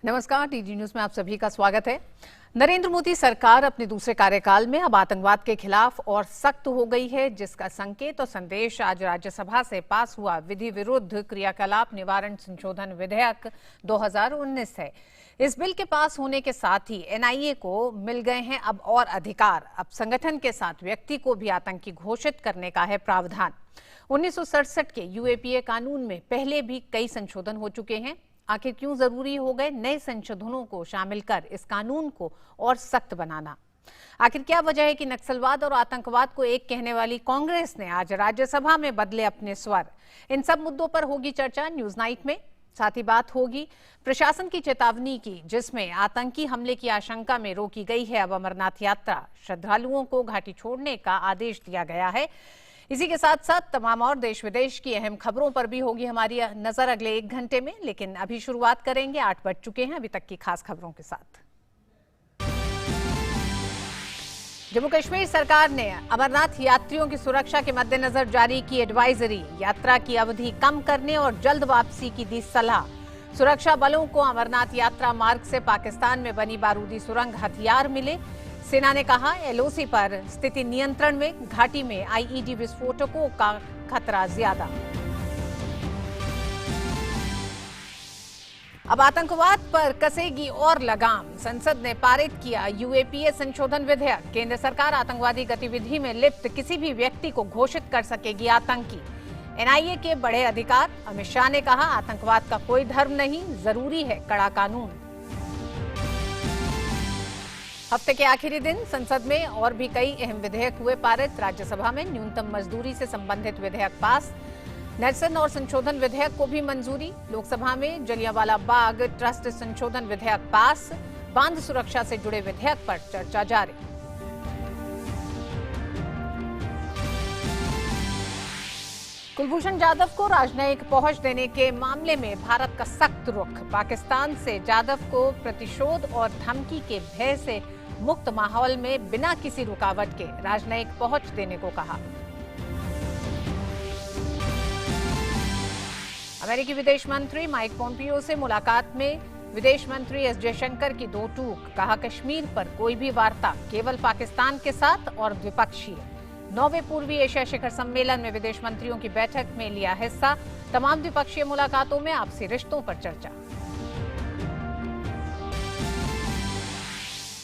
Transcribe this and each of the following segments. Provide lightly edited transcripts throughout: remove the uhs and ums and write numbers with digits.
नमस्कार, TG news में आप सभी का स्वागत है। नरेंद्र मोदी सरकार अपने दूसरे कार्यकाल में अब आतंकवाद के खिलाफ और सख्त हो गई है, जिसका संकेत और संदेश आज राज्यसभा से पास हुआ विधि विरुद्ध क्रियाकलाप निवारण संशोधन विधेयक 2019 है। इस बिल के पास होने के साथ ही एनआईए को मिल गए हैं अब और अधिकार। अब संगठन के साथ व्यक्ति को भी आतंकी घोषित करने का है प्रावधान। 1967 के यूएपीए कानून में पहले भी कई संशोधन हो चुके हैं। आखिर क्यों जरूरी हो गए नए संशोधनों को शामिल कर इस कानून को और सख्त बनाना? आखिर क्या वजह है कि नक्सलवाद और आतंकवाद को एक कहने वाली कांग्रेस ने आज राज्यसभा में बदले अपने स्वर? इन सब मुद्दों पर होगी चर्चा न्यूज नाइट में। साथ ही बात होगी प्रशासन की चेतावनी की, जिसमें आतंकी हमले की आशंका में रोकी गई है अब अमरनाथ यात्रा। श्रद्धालुओं को घाटी छोड़ने का आदेश दिया गया है। इसी के साथ साथ तमाम और देश विदेश की अहम खबरों पर भी होगी हमारी नजर अगले 1 घंटे में। लेकिन अभी शुरुआत करेंगे 8 बज चुके हैं अभी तक की खास खबरों के साथ। जम्मू कश्मीर सरकार ने अमरनाथ यात्रियों की सुरक्षा के मद्देनजर जारी की एडवाइजरी। यात्रा की अवधि कम करने और जल्द वापसी की दी सलाह। सुरक्षा बलों को अमरनाथ यात्रा मार्ग से पाकिस्तान में बनी बारूदी सुरंग हथियार मिले। सेना ने कहा एलओसी पर स्थिति नियंत्रण में, घाटी में आईईडी विस्फोटकों का खतरा ज्यादा। अब आतंकवाद पर कसेगी और लगाम। संसद ने पारित किया यूएपीए संशोधन विधेयक। केंद्र सरकार आतंकवादी गतिविधि में लिप्त किसी भी व्यक्ति को घोषित कर सकेगी आतंकी। एनआईए के बड़े अधिकार। अमित शाह ने कहा आतंकवाद का कोई धर्म नहीं, जरूरी है कड़ा कानून। हफ्ते के आखिरी दिन संसद में और भी कई अहम विधेयक हुए पारित। राज्यसभा में न्यूनतम मजदूरी से संबंधित विधेयक पास। नेल्सन और संशोधन विधेयक को भी मंजूरी। लोकसभा में जलियांवाला बाग ट्रस्ट संशोधन विधेयक पास। बांध सुरक्षा से जुड़े विधेयक पर चर्चा जारी। कुलभूषण जाधव को राजनयिक पहुंच देने के मामले में भारत का सख्त रुख। पाकिस्तान से जाधव को प्रतिशोध और धमकी के भय से मुक्त माहौल में बिना किसी रुकावट के राजनयिक पहुंच देने को कहा। अमेरिकी विदेश मंत्री माइक पोम्पियो से मुलाकात में विदेश मंत्री एस जयशंकर की दो टूक। कहा कश्मीर पर कोई भी वार्ता केवल पाकिस्तान के साथ और द्विपक्षीय। 9वें पूर्वी एशिया शिखर सम्मेलन में विदेश मंत्रियों की बैठक में लिया हिस्सा। तमाम द्विपक्षीय मुलाकातों में आपसी रिश्तों पर चर्चा।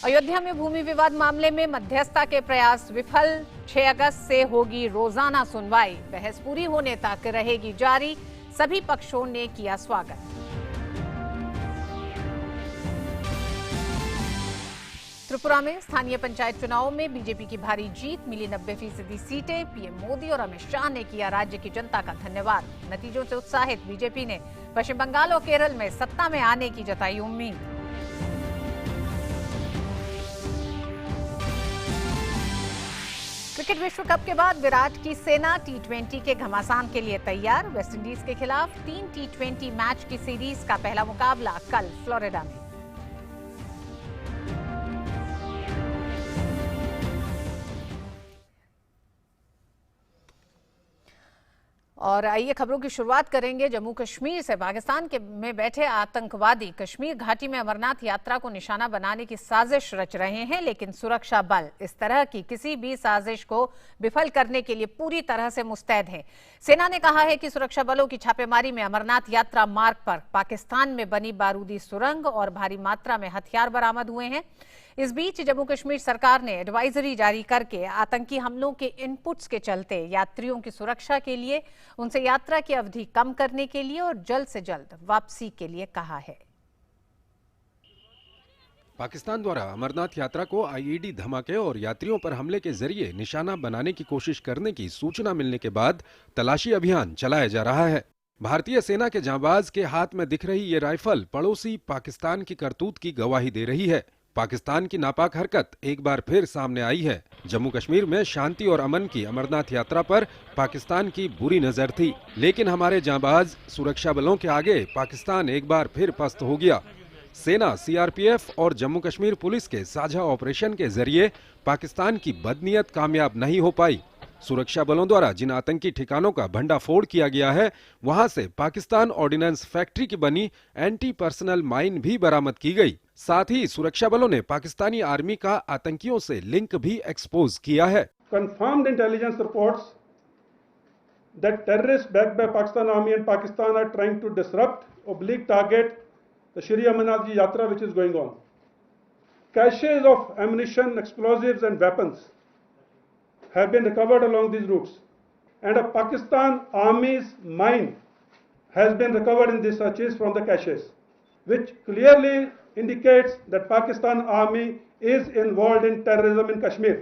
अयोध्या में भूमि विवाद मामले में मध्यस्थता के प्रयास विफल। 6 अगस्त से होगी रोजाना सुनवाई। बहस पूरी होने तक रहेगी जारी। सभी पक्षों ने किया स्वागत। त्रिपुरा में स्थानीय पंचायत चुनाव में बीजेपी की भारी जीत। मिली 90% सीटें। पीएम मोदी और अमित शाह ने किया राज्य की जनता का धन्यवाद। नतीजों से उत्साहित बीजेपी ने पश्चिम बंगाल और केरल में सत्ता में आने की जताई उम्मीद। क्रिकेट विश्व कप के बाद विराट की सेना टी20 के घमासान के लिए तैयार। वेस्टइंडीज के खिलाफ 3 टी20 मैच की सीरीज का पहला मुकाबला कल फ्लोरिडा में। और आइए खबरों की शुरुआत करेंगे जम्मू कश्मीर से। पाकिस्तान में बैठे आतंकवादी कश्मीर घाटी में अमरनाथ यात्रा को निशाना बनाने की साजिश रच रहे हैं, लेकिन सुरक्षा बल इस तरह की किसी भी साजिश को विफल करने के लिए पूरी तरह से मुस्तैद है। सेना ने कहा है कि सुरक्षा बलों की छापेमारी में अमरनाथ यात्रा मार्ग पर पाकिस्तान में बनी बारूदी सुरंग और भारी मात्रा में हथियार बरामद हुए हैं। इस बीच जम्मू कश्मीर सरकार ने एडवाइजरी जारी करके आतंकी हमलों के इनपुट्स के चलते यात्रियों की सुरक्षा के लिए, उनसे यात्रा की अवधि कम करने के लिए और जल्द से जल्द वापसी के लिए कहा है। पाकिस्तान द्वारा अमरनाथ यात्रा को आईईडी धमाके और यात्रियों पर हमले के जरिए निशाना बनाने की कोशिश करने की सूचना मिलने के बाद तलाशी अभियान चलाया जा रहा है। भारतीय सेना के जांबाज के हाथ में दिख रही ये राइफल पड़ोसी पाकिस्तान की करतूत की गवाही दे रही है। पाकिस्तान की नापाक हरकत एक बार फिर सामने आई है। जम्मू कश्मीर में शांति और अमन की अमरनाथ यात्रा पर पाकिस्तान की बुरी नजर थी, लेकिन हमारे जांबाज सुरक्षा बलों के आगे पाकिस्तान एक बार फिर पस्त हो गया। सेना, सीआरपीएफ और जम्मू कश्मीर पुलिस के साझा ऑपरेशन के जरिए पाकिस्तान की बदनीयत कामयाब नहीं हो पाई। सुरक्षा बलों द्वारा जिन आतंकी ठिकानों का भंडाफोड़ किया गया है, वहां से पाकिस्तान ऑर्डिनेंस फैक्ट्री की बनी एंटी पर्सनल माइन भी बरामद की गई। साथ ही सुरक्षा बलों ने पाकिस्तानी आर्मी का आतंकियों से लिंक भी एक्सपोज किया है। Confirmed intelligence reports that terrorists backed by Pakistan Army and Pakistan are trying to disrupt, target the Shri Amarnath Ji Yatra which is going on. Caches of ammunition, explosives and weapons have been recovered along these routes, and a Pakistan Army's mine has been recovered in these searches from the caches, which clearly indicates that Pakistan Army is involved in terrorism in Kashmir.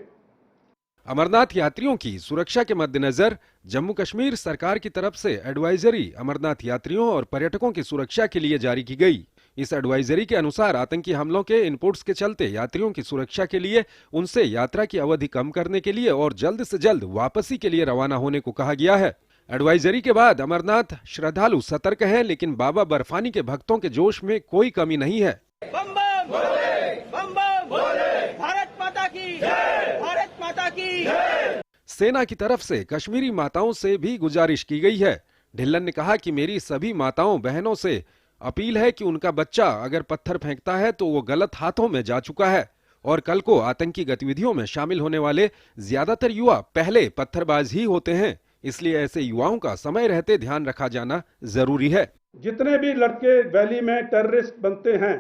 Amarnath यात्रियों की सुरक्षा के मद्देनजर जम्मू कश्मीर सरकार की तरफ से advisory Amarnath यात्रियों और पर्यटकों की सुरक्षा के लिए जारी की गई। इस एडवाइजरी के अनुसार आतंकी हमलों के इनपुट्स के चलते यात्रियों की सुरक्षा के लिए उनसे यात्रा की अवधि कम करने के लिए और जल्द से जल्द वापसी के लिए रवाना होने को कहा गया है। एडवाइजरी के बाद अमरनाथ श्रद्धालु सतर्क हैं, लेकिन बाबा बर्फानी के भक्तों के जोश में कोई कमी नहीं है। बम बम भोले, बम बम भोले, भारत माता की जय, भारत माता की जय। सेना की तरफ से कश्मीरी माताओं से भी गुजारिश की गई है। ढिल्लन ने कहा कि मेरी सभी माताओं बहनों से अपील है कि उनका बच्चा अगर पत्थर फेंकता है तो वो गलत हाथों में जा चुका है और कल को आतंकी गतिविधियों में शामिल होने वाले ज्यादातर युवा पहले पत्थरबाज ही होते हैं, इसलिए ऐसे युवाओं का समय रहते ध्यान रखा जाना जरूरी है। जितने भी लड़के वैली में टेररिस्ट बनते हैं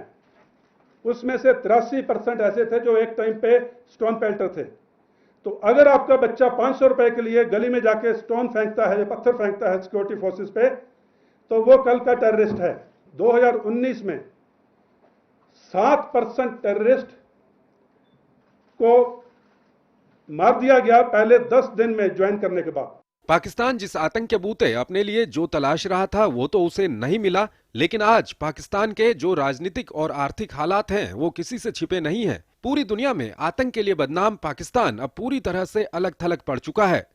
उसमें से 83% ऐसे थे जो एक टाइम पे स्टोन पेल्टर थे। तो अगर आपका बच्चा 500 रुपए के लिए गली में जाके स्टोन फेंकता है या पत्थर फेंकता है सिक्योरिटी फोर्सेस पे, तो वो कल का टेररिस्ट है। 2019 में 7% टेररिस्ट को मार दिया गया पहले 10 दिन में ज्वाइन करने के बाद। पाकिस्तान जिस आतंक के बूते अपने लिए जो तलाश रहा था वो तो उसे नहीं मिला, लेकिन आज पाकिस्तान के जो राजनीतिक और आर्थिक हालात हैं वो किसी से छिपे नहीं हैं। पूरी दुनिया में आतंक के लिए बदनाम पाकिस्तान अब पूरी तरह से अलग थलग पड़ चुका है।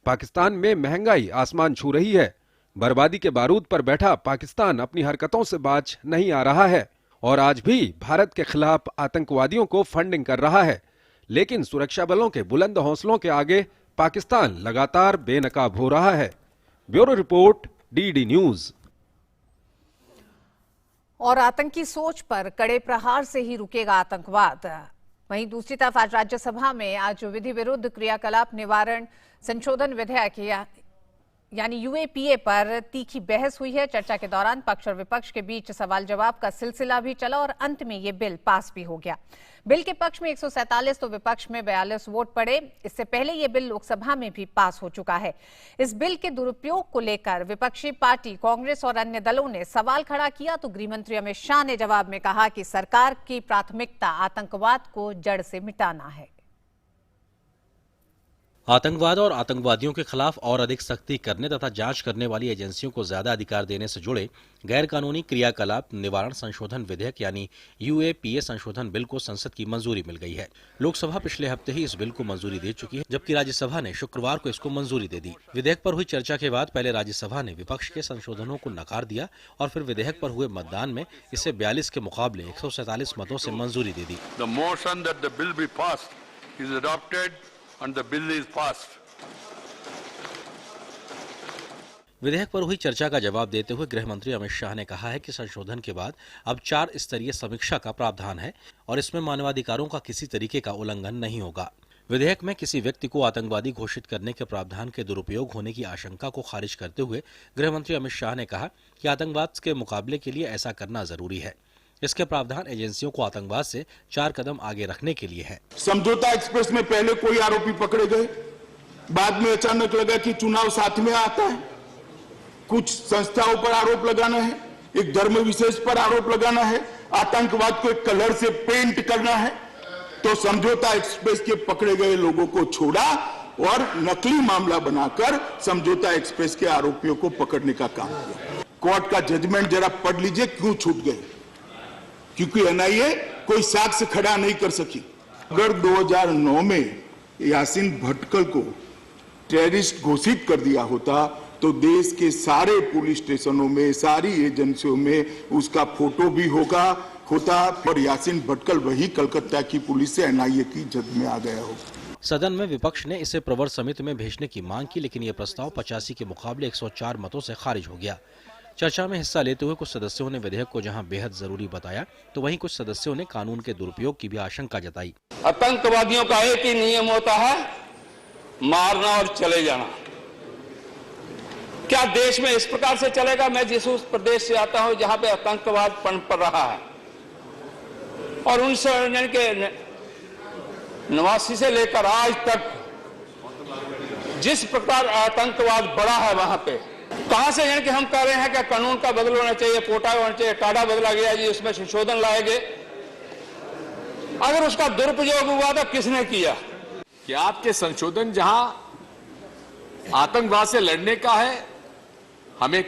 पाकिस्तान में महंगाई आसमान छू रही है। बर्बादी के बारूद पर बैठा पाकिस्तान अपनी हरकतों से बाज नहीं आ रहा है और आज भी भारत के खिलाफ आतंकवादियों को फंडिंग कर रहा है। लेकिन सुरक्षा बलों के बुलंद हौसलों के आगे पाकिस्तान लगातार बेनकाब हो रहा है। Bureau report, DD news. और आतंकी सोच पर कड़े प्रहार से ही रुकेगा आतंकवाद। वहीं दूसरी तरफ आज राज्यसभा में आज विधि विरुद्ध क्रियाकलाप निवारण संशोधन विधेयक यानी यूएपीए पर तीखी बहस हुई है। चर्चा के दौरान पक्ष और विपक्ष के बीच सवाल जवाब का सिलसिला भी चला और अंत में ये बिल पास भी हो गया। बिल के पक्ष में 147 तो विपक्ष में 42 वोट पड़े। इससे पहले ये बिल लोकसभा में भी पास हो चुका है। इस बिल के दुरुपयोग को लेकर विपक्षी पार्टी कांग्रेस और अन्य दलों ने सवाल खड़ा किया तो गृहमंत्री अमित शाह ने जवाब में कहा कि सरकार की प्राथमिकता आतंकवाद को जड़ से मिटाना है। आतंकवाद और आतंकवादियों के खिलाफ और अधिक सख्ती करने तथा जांच करने वाली एजेंसियों को ज्यादा अधिकार देने से जुड़े गैर कानूनी क्रियाकलाप निवारण संशोधन विधेयक यानी यूएपीए संशोधन बिल को संसद की मंजूरी मिल गई है। लोकसभा पिछले हफ्ते ही इस बिल को मंजूरी दे चुकी है, जबकि राज्यसभा ने शुक्रवार को इसको मंजूरी दे दी। विधेयक पर हुई चर्चा के बाद पहले राज्यसभा ने विपक्ष के संशोधनों को नकार दिया और फिर विधेयक पर हुए मतदान में इसे 42 के मुकाबले 147 मतों से मंजूरी दे दी। And the bill is passed. विधेयक पर हुई चर्चा का जवाब देते हुए गृह मंत्री अमित शाह ने कहा है कि संशोधन के बाद अब 4 स्तरीय समीक्षा का प्रावधान है और इसमें मानवाधिकारों का किसी तरीके का उल्लंघन नहीं होगा। विधेयक में किसी व्यक्ति को आतंकवादी घोषित करने के प्रावधान के दुरुपयोग होने की आशंका को खारिज करते हुए गृह मंत्री अमित शाह ने कहा कि आतंकवाद के मुकाबले के लिए ऐसा करना जरूरी है। इसके प्रावधान एजेंसियों को आतंकवाद से 4 कदम आगे रखने के लिए है। समझौता एक्सप्रेस में पहले कोई आरोपी पकड़े गए, बाद में अचानक लगा कि चुनाव साथ में आता है, कुछ संस्थाओं पर आरोप लगाना है, एक धर्म विशेष पर आरोप लगाना है, आतंकवाद को एक कलर से पेंट करना है, तो समझौता एक्सप्रेस के पकड़े गए लोगों को छोड़ा और नकली मामला बनाकर समझौता एक्सप्रेस के आरोपियों को पकड़ने का काम किया। कोर्ट का जजमेंट जरा पढ़ लीजिए क्यों छूट गए, क्योंकि एनआईए कोई साक्ष्य खड़ा नहीं कर सकी। अगर 2009 में यासीन भटकल को टेररिस्ट घोषित कर दिया होता तो देश के सारे पुलिस स्टेशनों में, सारी एजेंसियों में उसका फोटो भी होता और यासीन भटकल वही कलकत्ता की पुलिस से एनआईए की जद में आ गया हो। सदन में विपक्ष ने इसे प्रवर समिति में भेजने की मांग की, लेकिन यह प्रस्ताव 85 के मुकाबले 104 मतों से खारिज हो गया। चर्चा में हिस्सा लेते हुए कुछ सदस्यों ने विधेयक को जहां बेहद जरूरी बताया, तो वहीं कुछ सदस्यों ने कानून के दुरुपयोग की भी आशंका जताई। आतंकवादियों का एक ही नियम होता है, मारना और चले जाना। क्या देश में इस प्रकार से चलेगा? मैं जिस उस प्रदेश से आता हूं जहां पे आतंकवाद पनप रहा है और 1999 के 89 से लेकर आज तक जिस प्रकार आतंकवाद बढ़ा है, वहां पे कहां से कि हम कह रहे हैं कि कानून का बदल होना चाहिए, पोटा होना चाहिए, टाडा बदला गया जी, उसमें संशोधन लाए गए। अगर उसका दुरुपयोग हुआ तो किसने किया? कि आपके संशोधन जहां आतंकवाद से लड़ने का है, हमें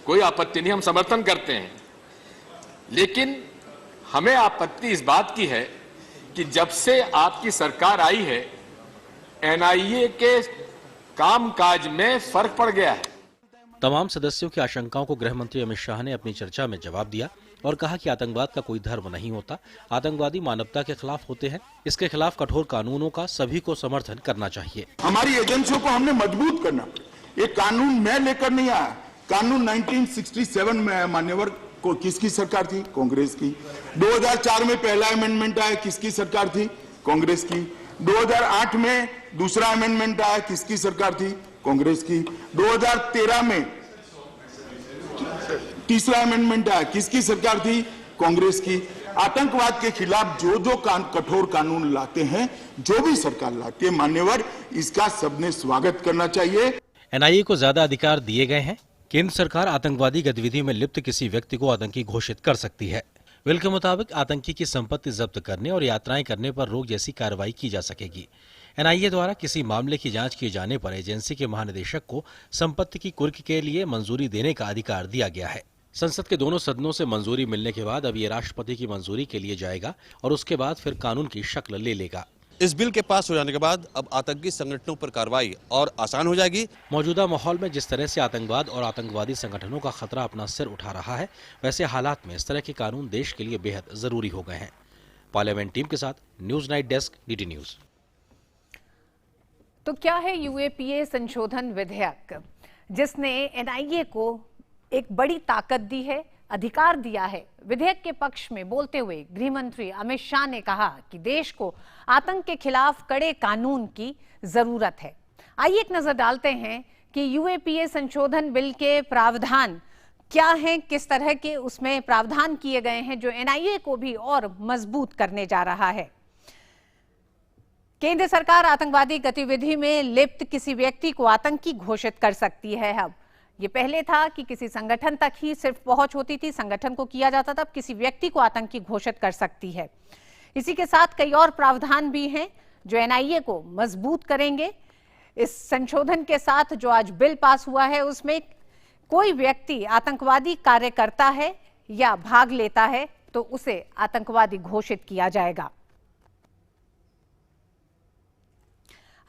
कोई आपत्ति नहीं, हम समर्थन करते हैं, लेकिन हमें आपत्ति इस बात की है कि जब से आपकी सरकार आई है, एनआईए के कामकाज में फर्क पड़ गया है। तमाम सदस्यों की आशंकाओं को गृह मंत्री अमित शाह ने अपनी चर्चा में जवाब दिया और कहा कि आतंकवाद का कोई धर्म नहीं होता, आतंकवादी मानवता के खिलाफ होते हैं। इसके खिलाफ कठोर कानूनों का सभी को समर्थन करना चाहिए। हमारी एजेंसियों को हमने मजबूत करना, ये कानून मैं लेकर नहीं आया। कानून 1967 में मान्यवर को किसकी सरकार थी? कांग्रेस की। 2004 में पहला अमेंडमेंट आया, किसकी सरकार थी? कांग्रेस की। 2008 में दूसरा अमेंडमेंट आया, किसकी सरकार थी? कांग्रेस की। 2013 में तीसरा अमेंडमेंट आया, किसकी सरकार थी? कांग्रेस की। आतंकवाद के खिलाफ जो कठोर कानून लाते हैं, जो भी सरकार लाती है मान्यवर, इसका सबने स्वागत करना चाहिए। एनआईए को ज्यादा अधिकार दिए गए हैं। केंद्र सरकार आतंकवादी गतिविधि में लिप्त किसी व्यक्ति को आतंकी घोषित कर सकती है। बिल के मुताबिक आतंकी की संपत्ति जब्त करने और यात्राएं करने पर रोक जैसी कार्रवाई की जा सकेगी। एनआईए द्वारा किसी मामले की जांच किए जाने पर एजेंसी के महानिदेशक को संपत्ति की कुर्क के लिए मंजूरी देने का अधिकार दिया गया है। संसद के दोनों सदनों से मंजूरी मिलने के बाद अब ये राष्ट्रपति की मंजूरी के लिए जाएगा और उसके बाद फिर कानून की शक्ल ले लेगा। इस बिल के पास हो जाने के बाद अब आतंकी संगठनों पर कार्रवाई और आसान हो जाएगी। मौजूदा माहौल में जिस तरह से आतंकवाद और आतंकवादी संगठनों का खतरा अपना सिर उठा रहा है, वैसे हालात में इस तरह के कानून देश के लिए बेहद जरूरी हो गए हैं। पार्लियामेंट टीम के साथ news night desk, DD news. तो क्या है यूएपीए संशोधन विधेयक, जिसने एनआईए को एक बड़ी ताकत दी है, अधिकार दिया है। विधेयक के पक्ष में बोलते हुए गृह मंत्री अमित शाह ने कहा कि देश को आतंक के खिलाफ कड़े कानून की जरूरत है। आइए एक नजर डालते हैं कि यूएपीए संशोधन बिल के प्रावधान क्या हैं, किस तरह के उसमें प्रावधान किए गए हैं जो एनआईए को भी और मजबूत करने जा रहा है। केंद्र सरकार आतंकवादी गतिविधि में लिप्त किसी व्यक्ति को आतंकी घोषित कर सकती है। अब ये पहले था कि किसी संगठन तक ही सिर्फ पहुंच होती थी, संगठन को किया जाता था, अब किसी व्यक्ति को आतंकी घोषित कर सकती है। इसी के साथ कई और प्रावधान भी हैं जो एनआईए को मजबूत करेंगे। इस संशोधन के साथ जो आज बिल पास हुआ है, उसमें कोई व्यक्ति आतंकवादी कार्य करता है या भाग लेता है तो उसे आतंकवादी घोषित किया जाएगा।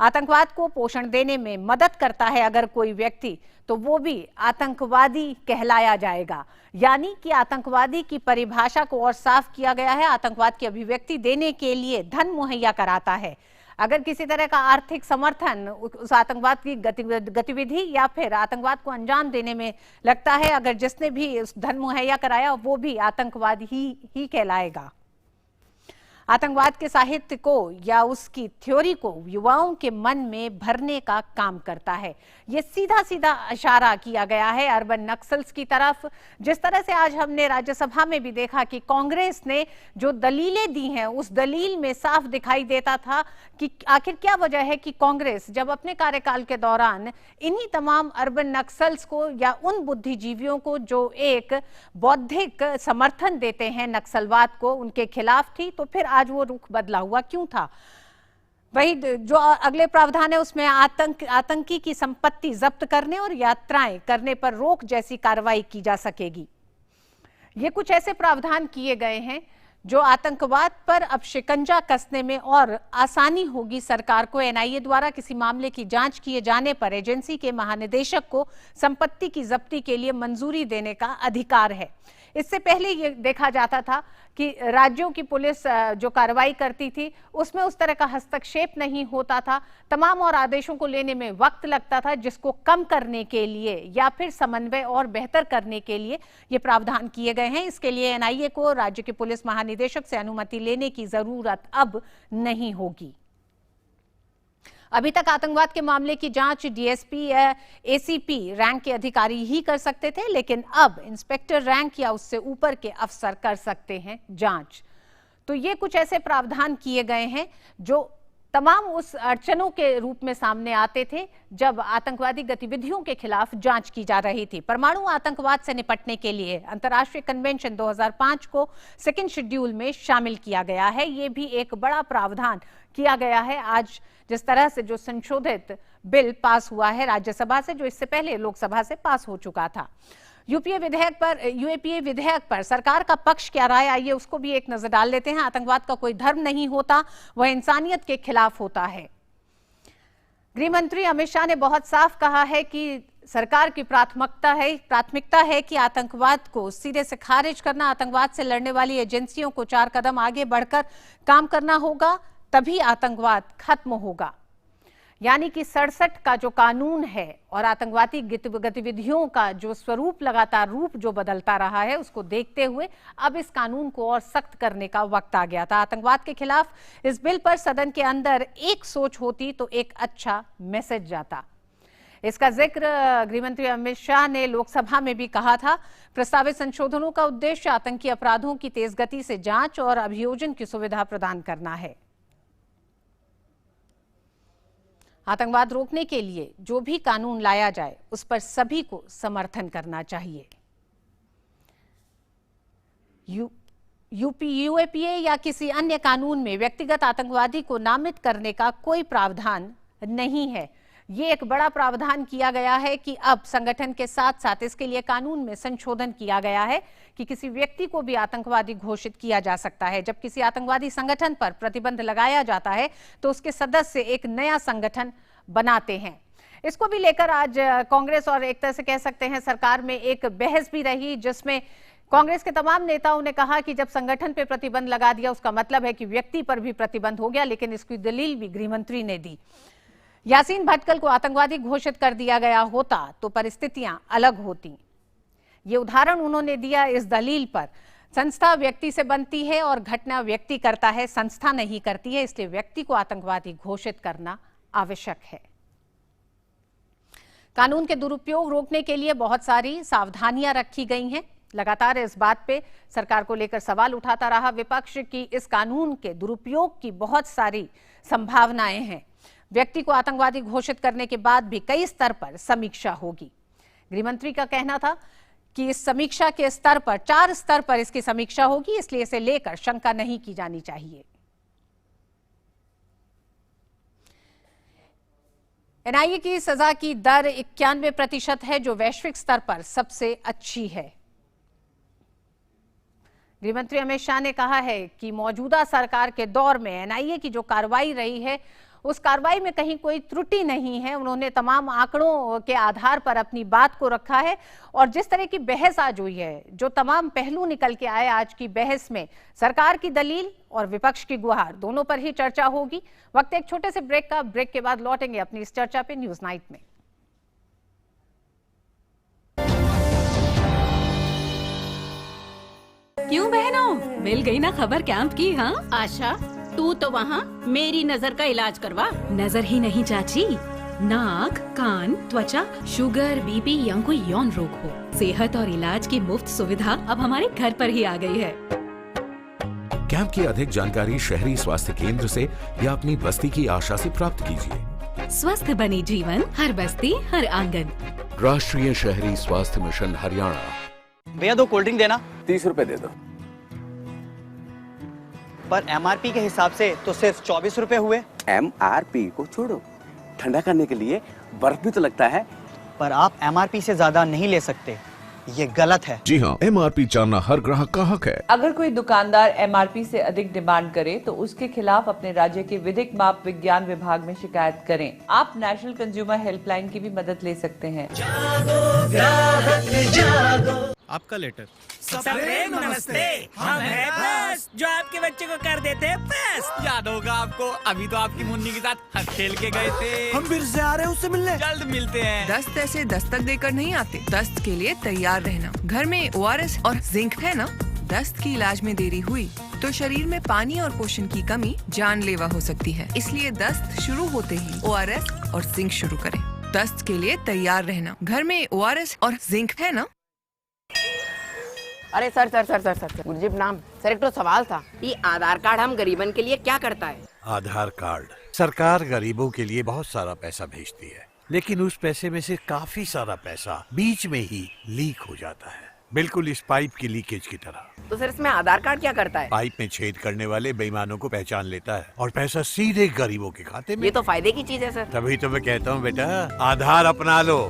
आतंकवाद को पोषण देने में मदद करता है अगर कोई व्यक्ति, तो वो भी आतंकवादी कहलाया जाएगा। यानी कि आतंकवादी की परिभाषा को और साफ किया गया है। आतंकवाद की अभिव्यक्ति देने के लिए धन मुहैया कराता है। अगर किसी तरह का आर्थिक समर्थन उस आतंकवाद की गतिविधि या फिर आतंकवाद को अंजाम देने में लगता है, अगर जिसने भी उस धन मुहैया कराया वो भी आतंकवादी ही कहलाएगा। आतंकवाद के साहित्य को या उसकी थ्योरी को युवाओं के मन में भरने का काम करता है। ये सीधा सीधा इशारा किया गया है अर्बन नक्सल्स की तरफ। जिस तरह से आज हमने राज्यसभा में भी देखा कि कांग्रेस ने जो दलीलें दी हैं, उस दलील में साफ दिखाई देता था कि आखिर क्या वजह है कि कांग्रेस जब अपने कार्यकाल के दौरान इन्हीं तमाम अर्बन नक्सल्स को या उन बुद्धिजीवियों को जो एक बौद्धिक समर्थन देते हैं नक्सलवाद को, उनके खिलाफ थी, तो फिर आज वो रुख बदला हुआ क्यों था। वही जो अगले प्रावधान है उसमें आतंकी की संपत्ति जब्त करने और यात्राएं करने पर रोक जैसी कार्रवाई की जा सकेगी। ये कुछ ऐसे प्रावधान किए गए हैं जो आतंकवाद पर अब शिकंजा कसने में और आसानी होगी सरकार को। एनआईए द्वारा किसी मामले की जांच किए जाने पर एजेंसी के महानिदेशक को संपत्ति की जब्ती के लिए मंजूरी देने का अधिकार है। इससे पहले ये देखा जाता था कि राज्यों की पुलिस जो कार्रवाई करती थी उसमें उस तरह का हस्तक्षेप नहीं होता था। तमाम और आदेशों को लेने में वक्त लगता था, जिसको कम करने के लिए या फिर समन्वय और बेहतर करने के लिए ये प्रावधान किए गए हैं। इसके लिए एनआईए को राज्य के पुलिस महानिदेशक से अनुमति लेने की जरूरत अब नहीं होगी। अभी तक आतंकवाद के मामले की जांच डीएसपी या एसीपी रैंक के अधिकारी ही कर सकते थे, लेकिन अब इंस्पेक्टर रैंक या उससे ऊपर के अफसर कर सकते हैं जांच। तो ये कुछ ऐसे प्रावधान किए गए हैं जो तमाम उस अड़चनों के रूप में सामने आते थे जब आतंकवादी गतिविधियों के खिलाफ जांच की जा रही थी। परमाणु आतंकवाद से निपटने के लिए अंतर्राष्ट्रीय कन्वेंशन 2005 को सेकंड शेड्यूल में शामिल किया गया है। ये भी एक बड़ा प्रावधान किया गया है। आज जिस तरह से जो संशोधित बिल पास हुआ है राज्यसभा से, जो इससे पहले लोकसभा से पास हो चुका था, यूएपीए विधेयक पर सरकार का पक्ष क्या रहा है, आइए उसको भी एक नजर डाल लेते हैं। आतंकवाद का कोई धर्म नहीं होता, वह इंसानियत के खिलाफ होता है। गृह मंत्री अमित शाह ने बहुत साफ कहा है कि सरकार की प्राथमिकता है कि आतंकवाद को सिरे से खारिज करना। आतंकवाद से लड़ने वाली एजेंसियों को 4 कदम आगे बढ़कर काम करना होगा, तभी आतंकवाद खत्म होगा। यानी कि 67 का जो कानून है और आतंकवादी गतिविधियों का जो स्वरूप लगातार रूप जो बदलता रहा है, उसको देखते हुए अब इस कानून को और सख्त करने का वक्त आ गया था। आतंकवाद के खिलाफ इस बिल पर सदन के अंदर एक सोच होती तो एक अच्छा मैसेज जाता। इसका जिक्र गृहमंत्री अमित शाह ने लोकसभा में भी कहा था। प्रस्तावित संशोधनों का उद्देश्य आतंकी अपराधों की तेज गति से जांच और अभियोजन की सुविधा प्रदान करना है। आतंकवाद रोकने के लिए जो भी कानून लाया जाए उस पर सभी को समर्थन करना चाहिए। यूएपीए या किसी अन्य कानून में व्यक्तिगत आतंकवादी को नामित करने का कोई प्रावधान नहीं है। ये एक बड़ा प्रावधान किया गया है कि अब संगठन के साथ साथ इसके लिए कानून में संशोधन किया गया है कि किसी व्यक्ति को भी आतंकवादी घोषित किया जा सकता है। जब किसी आतंकवादी संगठन पर प्रतिबंध लगाया जाता है तो उसके सदस्य एक नया संगठन बनाते हैं। इसको भी लेकर आज कांग्रेस और एक तरह से कह सकते हैं सरकार में एक बहस भी रही, जिसमें कांग्रेस के तमाम नेताओं ने कहा कि जब संगठन पर प्रतिबंध लगा दिया उसका मतलब है कि व्यक्ति पर भी प्रतिबंध हो गया, लेकिन इसकी दलील भी गृहमंत्री ने दी। यासीन भटकल को आतंकवादी घोषित कर दिया गया होता तो परिस्थितियां अलग होती। ये उदाहरण उन्होंने दिया इस दलील पर। संस्था व्यक्ति से बनती है और घटना व्यक्ति करता है, संस्था नहीं करती है, इसलिए व्यक्ति को आतंकवादी घोषित करना आवश्यक है। कानून के दुरुपयोग रोकने के लिए बहुत सारी सावधानियां रखी गई हैं। लगातार इस बात पे सरकार को लेकर सवाल उठाता रहा विपक्ष की इस कानून के दुरुपयोग की बहुत सारी संभावनाएं हैं। व्यक्ति को आतंकवादी घोषित करने के बाद भी कई स्तर पर समीक्षा होगी। गृहमंत्री का कहना था कि इस समीक्षा के स्तर पर 4 स्तर पर इसकी समीक्षा होगी, इसलिए इसे लेकर शंका नहीं की जानी चाहिए। एनआईए की सजा की दर 91% है, जो वैश्विक स्तर पर सबसे अच्छी है। गृहमंत्री अमित शाह ने कहा है कि मौजूदा सरकार के दौर में एनआईए की जो कार्रवाई रही है उस कार्रवाई में कहीं कोई त्रुटि नहीं है। उन्होंने तमाम आंकड़ों के आधार पर अपनी बात को रखा है और जिस तरह की बहस आज हुई है, जो तमाम पहलू निकल के आए आज की बहस में, सरकार की दलील और विपक्ष की गुहार दोनों पर ही चर्चा होगी। वक्त एक छोटे से ब्रेक का, ब्रेक के बाद लौटेंगे अपनी इस चर्चा पे न्यूज नाइट में। क्यों बहनों, मिल गई ना खबर कैंप की? हाँ आशा, तू तो वहाँ मेरी नजर का इलाज करवा। नजर ही नहीं चाची, नाक, कान, त्वचा, शुगर, बीपी या कोई यौन रोग हो, सेहत और इलाज की मुफ्त सुविधा अब हमारे घर पर ही आ गई है। कैंप की अधिक जानकारी शहरी स्वास्थ्य केंद्र से या अपनी बस्ती की आशा से प्राप्त कीजिए। स्वस्थ बनी जीवन, हर बस्ती हर आंगन। राष्ट्रीय शहरी स्वास्थ्य मिशन हरियाणा। भैया 2 कोल्ड ड्रिंक देना। 30 रुपए दे दो। पर एमआरपी के हिसाब से तो सिर्फ 24 रुपए हुए। एमआरपी को छोड़ो, ठंडा करने के लिए बर्फ भी तो लगता है। पर आप एमआरपी से ज्यादा नहीं ले सकते, ये गलत है। जी हाँ, MRP जानना हर ग्राहक का हक है। अगर कोई दुकानदार MRP से अधिक डिमांड करे तो उसके खिलाफ अपने राज्य के विधिक माप विज्ञान विभाग में शिकायत करें। आप नेशनल कंज्यूमर हेल्पलाइन की भी मदद ले सकते हैं। आपका लेटर। प्रेम नमस्ते, हम हैं बस जो आपके बच्चे को कर देते हैं बस। याद होगा आपको, अभी तो आपकी मुन्नी के साथ हंस खेल के गए थे। हम फिर से आ रहे हैं उससे मिलने। जल्द मिलते हैं। दस्त ऐसे दस्तक देकर नहीं आते। दस्त के लिए तैयार रहना। घर में ORS और जिंक है ना? दस्त की इलाज में देरी हुई तो शरीर में पानी और पोषण की कमी जानलेवा हो सकती है। इसलिए दस्त शुरू होते ही ORS और जिंक शुरू करें। दस्त के लिए तैयार रहना। घर में ORS और जिंक है ना? अरे सर मुझे नाम सर एक तो सवाल था, ये आधार कार्ड हम गरीबन के लिए क्या करता है? आधार कार्ड सरकार गरीबों के लिए बहुत सारा पैसा भेजती है, लेकिन उस पैसे में से काफी सारा पैसा बीच में ही लीक हो जाता है, बिल्कुल इस पाइप की लीकेज की तरह। तो सर इसमें आधार कार्ड क्या करता है? पाइप में छेद करने वाले बेईमानों को पहचान लेता है और पैसा सीधे गरीबों के खाते में। ये तो फायदे की चीज है सर। तभी तो मैं कहता हूँ बेटा, आधार अपना लो।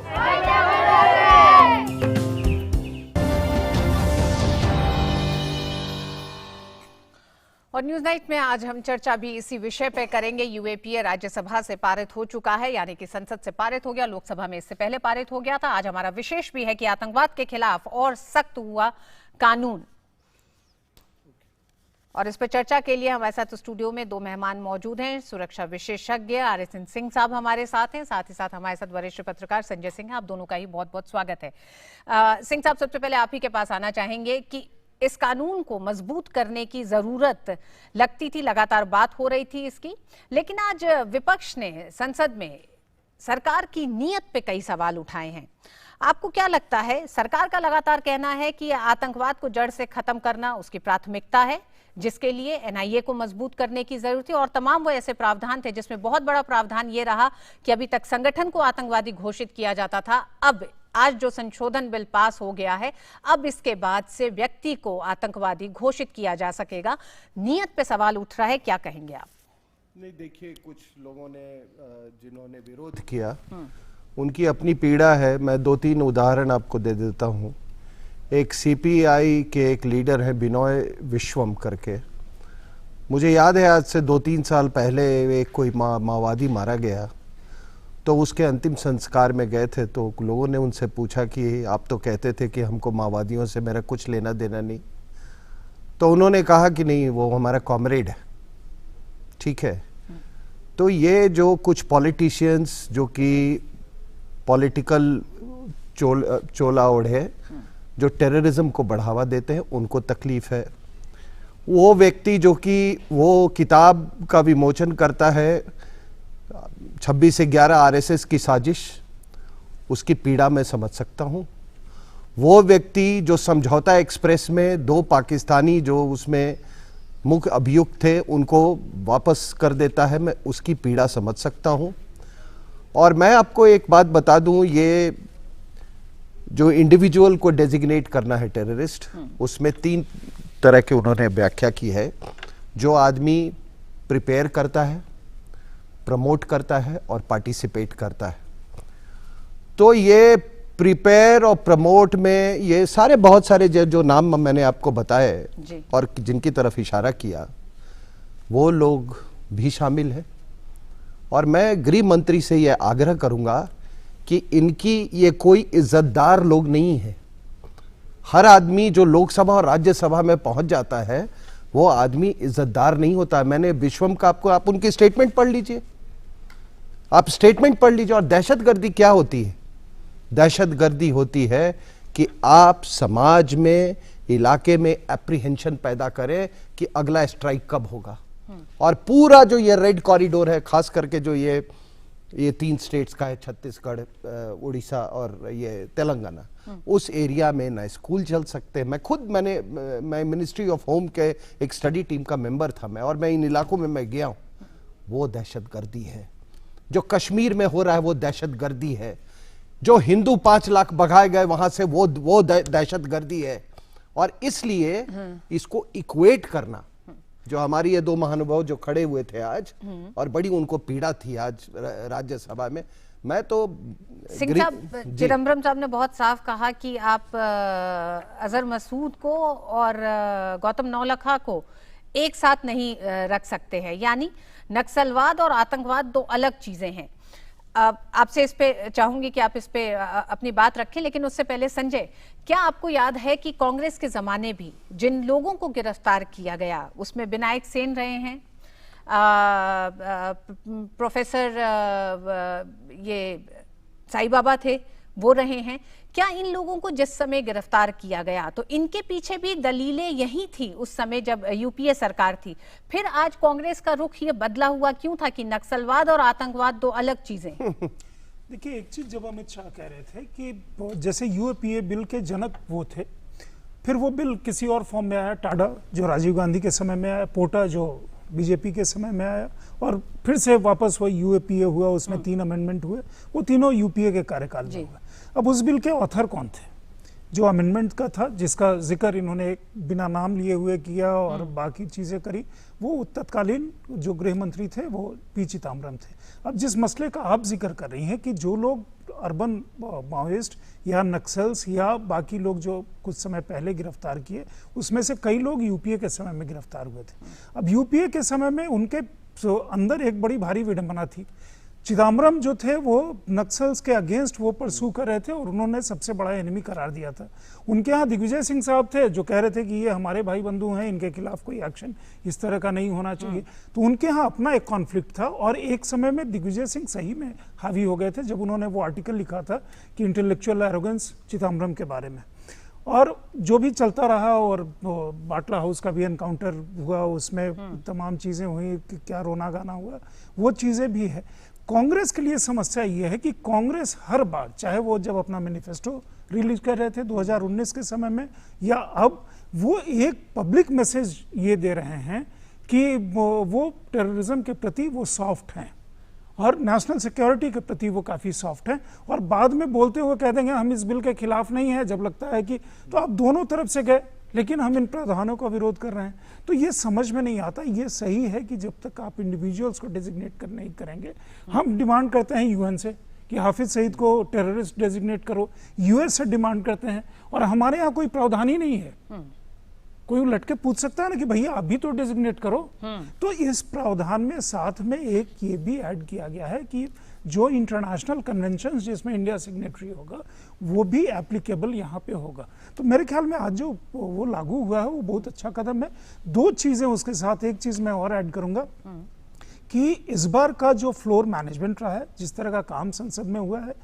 और न्यूज नाइट में आज हम चर्चा भी इसी विषय पे करेंगे। यूएपीए राज्यसभा से पारित हो चुका है, यानी कि संसद से पारित हो गया, लोकसभा में इससे पहले पारित हो गया था। आज हमारा विशेष भी है कि आतंकवाद के खिलाफ और सख्त हुआ कानून। और इस पर चर्चा के लिए हमारे साथ स्टूडियो में दो मेहमान मौजूद हैं। सुरक्षा विशेषज्ञ RSN सिंह साहब हमारे साथ हैं, साथ ही साथ हमारे साथ वरिष्ठ पत्रकार संजय सिंह। आप दोनों का ही बहुत बहुत स्वागत है। सिंह साहब, सबसे पहले आप ही के पास आना चाहेंगे कि इस कानून को मजबूत करने की जरूरत लगती थी, लगातार बात हो रही थी इसकी, लेकिन आज विपक्ष ने संसद में सरकार की नीयत पे कई सवाल उठाए हैं। आपको क्या लगता है? सरकार का लगातार कहना है कि आतंकवाद को जड़ से खत्म करना उसकी प्राथमिकता है, जिसके लिए NIA को मजबूत करने की जरूरत है, और तमाम वो ऐसे प्रावधान थे जिसमें बहुत बड़ा प्रावधान ये रहा कि अभी तक संगठन को आतंकवादी घोषित किया जाता था। अब आज जो संशोधन बिल पास हो गया है, अब इसके बाद से व्यक्ति को आतंकवादी घोषित किया जा सकेगा। नियत पे सवाल उठ रहा है, क्या कहेंगे आप? नहीं, देखिए, कुछ लोगों ने जिन्होंने विरोध किया उनकी अपनी पीड़ा है। मैं 2-3 उदाहरण आपको दे देता हूँ। एक CPI के एक लीडर है बिनोय विश्वम करके। मुझे याद है आज से 2-3 साल पहले एक कोई माओवादी मारा गया, तो उसके अंतिम संस्कार में गए थे, तो लोगों ने उनसे पूछा कि आप तो कहते थे कि हमको माओवादियों से मेरा कुछ लेना देना नहीं। तो उन्होंने कहा कि नहीं, वो हमारा कॉमरेड है। ठीक है, तो ये जो कुछ पॉलिटिशियंस जो कि पॉलिटिकल चोला ओढ़े, जो टेररिज्म को बढ़ावा देते हैं, उनको तकलीफ है। वो व्यक्ति जो कि वो किताब का विमोचन करता है 26 से 11 RSS की साजिश, उसकी पीड़ा मैं समझ सकता हूँ। वो व्यक्ति जो समझौता एक्सप्रेस में 2 पाकिस्तानी जो उसमें मुख्य अभियुक्त थे उनको वापस कर देता है, मैं उसकी पीड़ा समझ सकता हूँ। और मैं आपको एक बात बता दूँ, ये जो इंडिविजुअल को डेजिग्नेट करना है टेररिस्ट, उसमें 3 तरह के उन्होंने व्याख्या की है। जो आदमी प्रिपेयर करता है, प्रमोट करता है और पार्टिसिपेट करता है। तो ये प्रिपेयर और प्रमोट में ये सारे बहुत सारे जो नाम मैंने आपको बताए और जिनकी तरफ इशारा किया, वो लोग भी शामिल हैं। और मैं गृह मंत्री से ये आग्रह करूंगा कि इनकी ये कोई इज्जतदार लोग नहीं है। हर आदमी जो लोकसभा और राज्यसभा में पहुंच जाता है, वो आदमी इज्जतदार नहीं होता। मैंने विश्वम का आप उनकी स्टेटमेंट पढ़ लीजिए, आप स्टेटमेंट पढ़ लीजिए। और दहशतगर्दी क्या होती है? दहशतगर्दी होती है कि आप समाज में, इलाके में एप्रीहेंशन पैदा करें कि अगला स्ट्राइक कब होगा। और पूरा जो ये रेड कॉरिडोर है, खास करके जो ये 3 स्टेट्स का है, छत्तीसगढ़, उड़ीसा और ये तेलंगाना, उस एरिया में ना स्कूल चल सकते हैं। मैं मिनिस्ट्री ऑफ होम के एक स्टडी टीम का मेंबर था मैं, और मैं इन इलाकों में मैं गया हूँ। वो दहशतगर्दी है। जो कश्मीर में हो रहा है वो दहशतगर्दी है। जो हिंदू 5 लाख भगाए गए वहां से, वो दहशतगर्दी है। और इसलिए इसको इक्वेट करना, जो हमारी ये 2 महानुभाव जो खड़े हुए थे आज, और बड़ी उनको पीड़ा थी आज राज्यसभा में, मैं तो सिंह साहब, चिदम्बरम साहब ने बहुत साफ कहा कि आप अजहर मसूद को और गौतम नौलखा को एक साथ नहीं रख सकते हैं, यानी नक्सलवाद और आतंकवाद दो अलग चीजें हैं। आपसे इस पे चाहूंगी कि आप इस पे अपनी बात रखें, लेकिन उससे पहले संजय, क्या आपको याद है कि कांग्रेस के जमाने भी जिन लोगों को गिरफ्तार किया गया उसमें विनायक सेन रहे हैं, प्रोफेसर ये साईं बाबा थे, वो रहे हैं। क्या इन लोगों को जिस समय गिरफ्तार किया गया तो इनके पीछे भी दलीलें यही थी उस समय जब यूपीए सरकार थी? फिर आज कांग्रेस का रुख ये बदला हुआ क्यों था कि नक्सलवाद और आतंकवाद दो अलग चीजें? देखिए, एक चीज जब अमित शाह कह रहे थे कि जैसे यूपीए बिल के जनक वो थे, फिर वो बिल किसी और फॉर्म में आया, टाडा जो राजीव गांधी के समय में आया, पोटा जो बीजेपी के समय में आया, और फिर से वापस वही यूपीए हुआ, उसमें 3 अमेंडमेंट हुए, वो तीनों यूपीए के कार्यकाल में हुए। अब उस बिल के ऑथर कौन थे? जो अमेंडमेंट का था, जिसका जिक्र इन्होंने बिना नाम लिए हुए किया और बाकी चीजें करी, वो तत्कालीन जो गृह मंत्री थे वो पी चिदम्बरम थे। अब जिस मसले का आप जिक्र कर रही हैं कि जो लोग अर्बन माओइस्ट या नक्सल्स या बाकी लोग जो कुछ समय पहले गिरफ्तार किए, उसमें से कई लोग यूपीए के समय में गिरफ्तार हुए थे। अब यूपीए के समय में उनके अंदर एक बड़ी भारी विडंबना थी। चिदम्बरम जो थे वो नक्सल्स के अगेंस्ट वो परसू कर रहे थे और उन्होंने सबसे बड़ा एनिमी करार दिया था। उनके यहाँ दिग्विजय सिंह साहब थे जो कह रहे थे कि ये हमारे भाई बंधु हैं, इनके खिलाफ कोई एक्शन इस तरह का नहीं होना चाहिए। तो उनके यहाँ अपना एक कॉन्फ्लिक्ट था और एक समय में दिग्विजय सिंह सही में हावी हो गए थे जब उन्होंने वो आर्टिकल लिखा था कि इंटेलेक्चुअल एरोगेंस चिदम्बरम के बारे में, और जो भी चलता रहा। और बाटला हाउस का भी एनकाउंटर हुआ, उसमें तमाम चीज़ें हुई कि क्या रोना गाना हुआ, वो चीज़ें भी है। कांग्रेस के लिए समस्या ये है कि कांग्रेस हर बार, चाहे वो जब अपना मैनिफेस्टो रिलीज कर रहे थे 2019 के समय में, या अब, वो एक पब्लिक मैसेज ये दे रहे हैं कि वो टेररिज्म के प्रति वो सॉफ्ट हैं और नेशनल सिक्योरिटी के प्रति वो काफ़ी सॉफ्ट हैं, और बाद में बोलते हुए कह देंगे हम इस बिल के खिलाफ नहीं है, जब लगता है कि तो आप दोनों तरफ से गए लेकिन हम इन प्रावधानों का विरोध कर रहे हैं। तो ये समझ में नहीं आता। ये सही है कि जब तक आप इंडिविजुअल्स को डेजिग्नेट नहीं करेंगे, हम डिमांड करते हैं यूएन से कि हाफिज सईद को टेररिस्ट डेजिग्नेट करो, यूएस से डिमांड करते हैं, और हमारे यहाँ कोई प्रावधान ही नहीं है। कोई लटके पूछ सकता है ना कि भैया आप भी तो डेजिग्नेट करो। तो इस प्रावधान में साथ में एक ये भी ऐड किया गया है कि जो इंटरनेशनल कन्वेंशन जिसमें इंडिया सिग्नेटरी होगा वो भी एप्लीकेबल यहाँ पे होगा। तो मेरे ख्याल में आज जो वो लागू हुआ है वो बहुत अच्छा कदम है। 2 चीजें उसके साथ, एक चीज मैं और ऐड करूंगा कि इस बार का जो फ्लोर मैनेजमेंट रहा है, जिस तरह का काम संसद में हुआ है,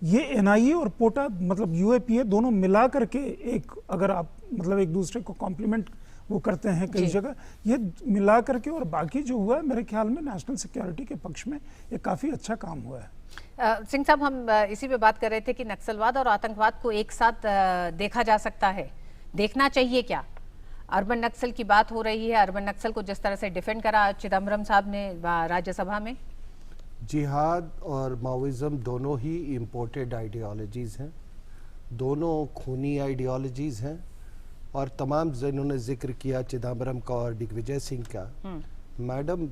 ये एनआईए और पोटा मतलब यूएपीए दोनों मिला करके एक, अगर आप मतलब एक दूसरे को कॉम्प्लीमेंट वो करते हैं कई जगह, ये मिला करके और बाकी जो हुआ है मेरे ख्याल में नेशनल सिक्योरिटी के पक्ष में ये काफ़ी अच्छा काम हुआ है। सिंह साहब, हम इसी पे बात कर रहे थे कि नक्सलवाद और आतंकवाद को एक साथ देखा जा सकता है, देखना चाहिए क्या? अर्बन नक्सल की बात हो रही है, अर्बन नक्सल को जिस तरह से डिफेंड करा चिदम्बरम साहब ने राज्यसभा में। जिहाद और माओइज्म दोनों ही इम्पोर्टेड आइडियोलॉजीज़ हैं, दोनों खूनी आइडियोलॉजीज़ हैं, और तमाम जिन्होंने जिक्र किया चिदम्बरम का और दिग्विजय सिंह का, मैडम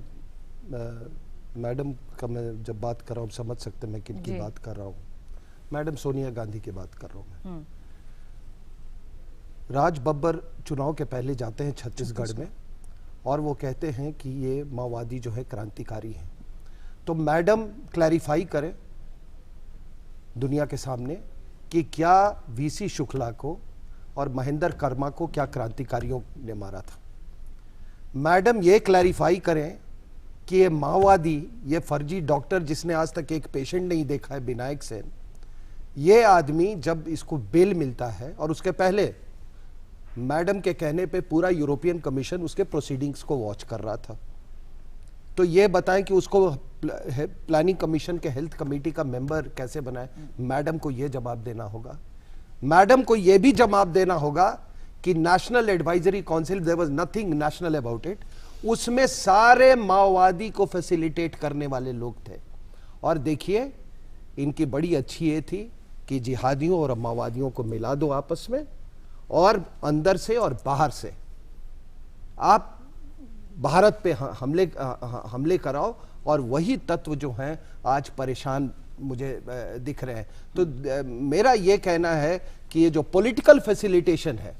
का मैं जब बात कर रहा हूँ समझ सकते मैं किन की बात कर रहा हूँ। मैडम सोनिया गांधी की बात कर रहा हूँ मैं। राज बब्बर चुनाव के पहले जाते हैं छत्तीसगढ़ में और वो कहते हैं कि ये माओवादी जो है क्रांतिकारी हैं। तो मैडम क्लैरिफाई करें दुनिया के सामने कि क्या वीसी शुक्ला को और महेंद्र कर्मा को क्या क्रांतिकारियों ने मारा था। मैडम ये क्लैरिफाई करें कि ये माओवादी, ये फर्जी डॉक्टर जिसने आज तक एक पेशेंट नहीं देखा है, विनायक सेन, ये आदमी जब इसको बेल मिलता है, और उसके पहले मैडम के कहने पे पूरा यूरोपियन कमीशन उसके प्रोसीडिंग्स को वॉच कर रहा था, तो ये बताएं कि उसको प्लानिंग कमीशन के हेल्थ कमेटी का मेंबर कैसे बनाए। मैडम को ये जवाब देना होगा। मैडम को यह भी जवाब देना होगा कि national advisory council, there was nothing national about it, उसमें सारे माओवादी को फैसिलिटेट करने वाले लोग थे। और देखिए इनकी बड़ी अच्छी ये थी कि जिहादियों और माओवादियों को मिला दो आपस में, और अंदर से और बाहर से आप भारत पे हमले कराओ, और वही तत्व जो हैं आज परेशान मुझे दिख रहे हैं। तो मेरा ये कहना है कि ये जो पॉलिटिकल फैसिलिटेशन है,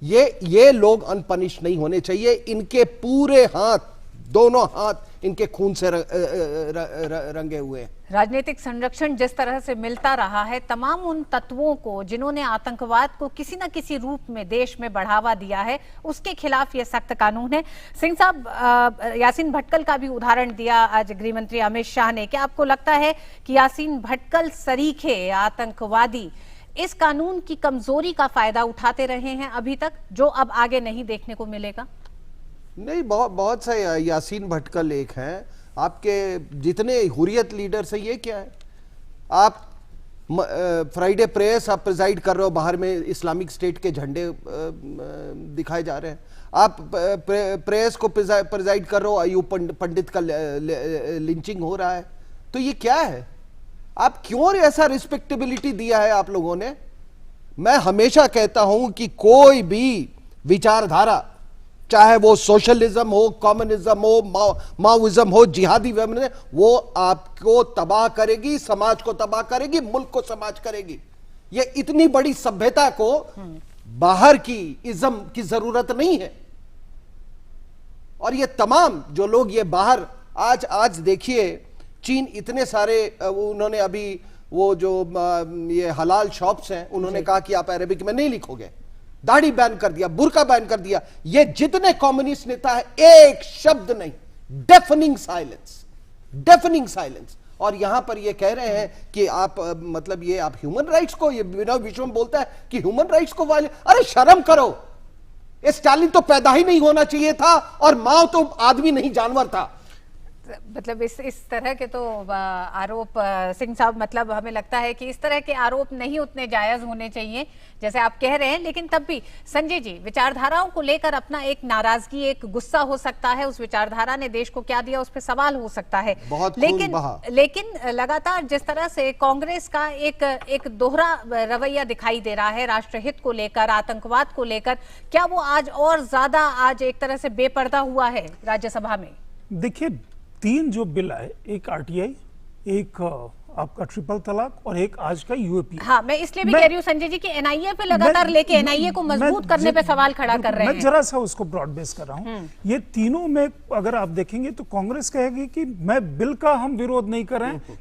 ये लोग अनपनिश नहीं होने चाहिए। इनके पूरे हाथ, दोनों हाथ इनके खून से रंगे हुए हैं। राजनीतिक संरक्षण जिस तरह से मिलता रहा है तमाम उन तत्वों को जिन्होंने आतंकवाद को किसी न किसी रूप में देश में बढ़ावा दिया है, उसके खिलाफ ये सख्त कानून है। सिंह साहब, यासीन भटकल का भी उदाहरण दिया आज गृह मंत्री अमित शाह ने। क्या आपको लगता है कि यासीन भटकल सरीखे आतंकवादी इस कानून की कमजोरी का फायदा उठाते रहे हैं अभी तक, जो अब आगे नहीं देखने को मिलेगा? नहीं, बहुत से यासीन भटकल एक हैं। आपके जितने हुर्रियत लीडर्स हैं, ये क्या है? आप फ्राइडे प्रेयर्स आप प्रिजाइड कर रहे हो, बाहर में इस्लामिक स्टेट के झंडे दिखाए जा रहे हैं। आप प्रेयर्स को प्रिजाइड कर रहे हो, अयूब पंडित का लिंचिंग हो रहा है। तो ये क्या है? आप क्यों ऐसा रिस्पेक्टेबिलिटी दिया है आप लोगों ने? मैं हमेशा कहता हूं कि कोई भी विचारधारा, चाहे वो सोशलिज्म हो, कम्युनिज्म हो, माओइज्म हो, जिहादी वो आपको तबाह करेगी, समाज को तबाह करेगी, मुल्क को समाज करेगी। ये इतनी बड़ी सभ्यता को बाहर की इज्म की जरूरत नहीं है। और ये तमाम जो लोग ये बाहर आज देखिए, चीन इतने सारे, उन्होंने अभी वो जो ये हलाल शॉप्स हैं, उन्होंने कहा कि आप अरेबिक में नहीं लिखोगे, दाढ़ी बैन कर दिया, बुर्का बैन कर दिया। ये जितने कम्युनिस्ट नेता है, एक शब्द नहीं, डेफनिंग साइलेंस, डेफनिंग साइलेंस। और यहां पर ये कह रहे हैं कि आप मतलब ये आप ह्यूमन राइट्स को, ये विनय विश्वम बोलता है कि ह्यूमन राइट्स को वायलेट। अरे शर्म करो, स्टालिन तो पैदा ही नहीं होना चाहिए था, और माओ तो आदमी नहीं जानवर था। मतलब इस तरह के तो आरोप सिंह साहब, मतलब हमें लगता है कि इस तरह के आरोप नहीं उतने जायज होने चाहिए जैसे आप कह रहे हैं। लेकिन तब भी संजय जी, विचारधाराओं को लेकर अपना एक नाराजगी, एक गुस्सा हो सकता है, उस विचारधारा ने देश को क्या दिया उस पर सवाल हो सकता है। लेकिन लगातार जिस तरह से कांग्रेस का एक दोहरा रवैया दिखाई दे रहा है राष्ट्रहित को लेकर, आतंकवाद को लेकर, क्या वो आज और ज्यादा आज एक तरह से बेपर्दा हुआ है राज्यसभा में? देखिए, 3 जो बिल आए, एक आरटीआई, एक आपका ट्रिपल तलाक और एक आज का यूएपी। हाँ, मैं इसलिए भी कह रही हूँ संजय जी कि एनआईए पे लगातार लेके एनआईए को मजबूत करने पे सवाल खड़ा कर रहे हैं। मैं जरा सा उसको ब्रॉड बेस कर रहा हूँ। ये तीनों में अगर आप देखेंगे तो कांग्रेस कहेगी कि मैं बिल का हम विरोध नहीं कर रहे हैं,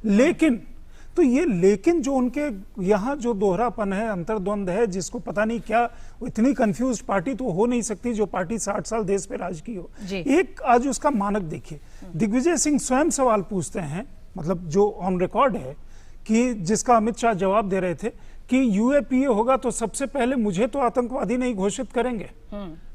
लेकिन जो उनके यहाँ जो दोहरापन है, अंतर्द्वंद है, जिसको पता नहीं क्या, इतनी कंफ्यूज पार्टी तो हो नहीं सकती जो पार्टी 60 साल देश पे राज की हो। एक आज उसका मानक देखिए, दिग्विजय सिंह स्वयं सवाल पूछते हैं, मतलब जो ऑन रिकॉर्ड है, कि जिसका अमित शाह जवाब दे रहे थे कि यूएपीए होगा तो सबसे पहले मुझे तो आतंकवादी नहीं घोषित करेंगे।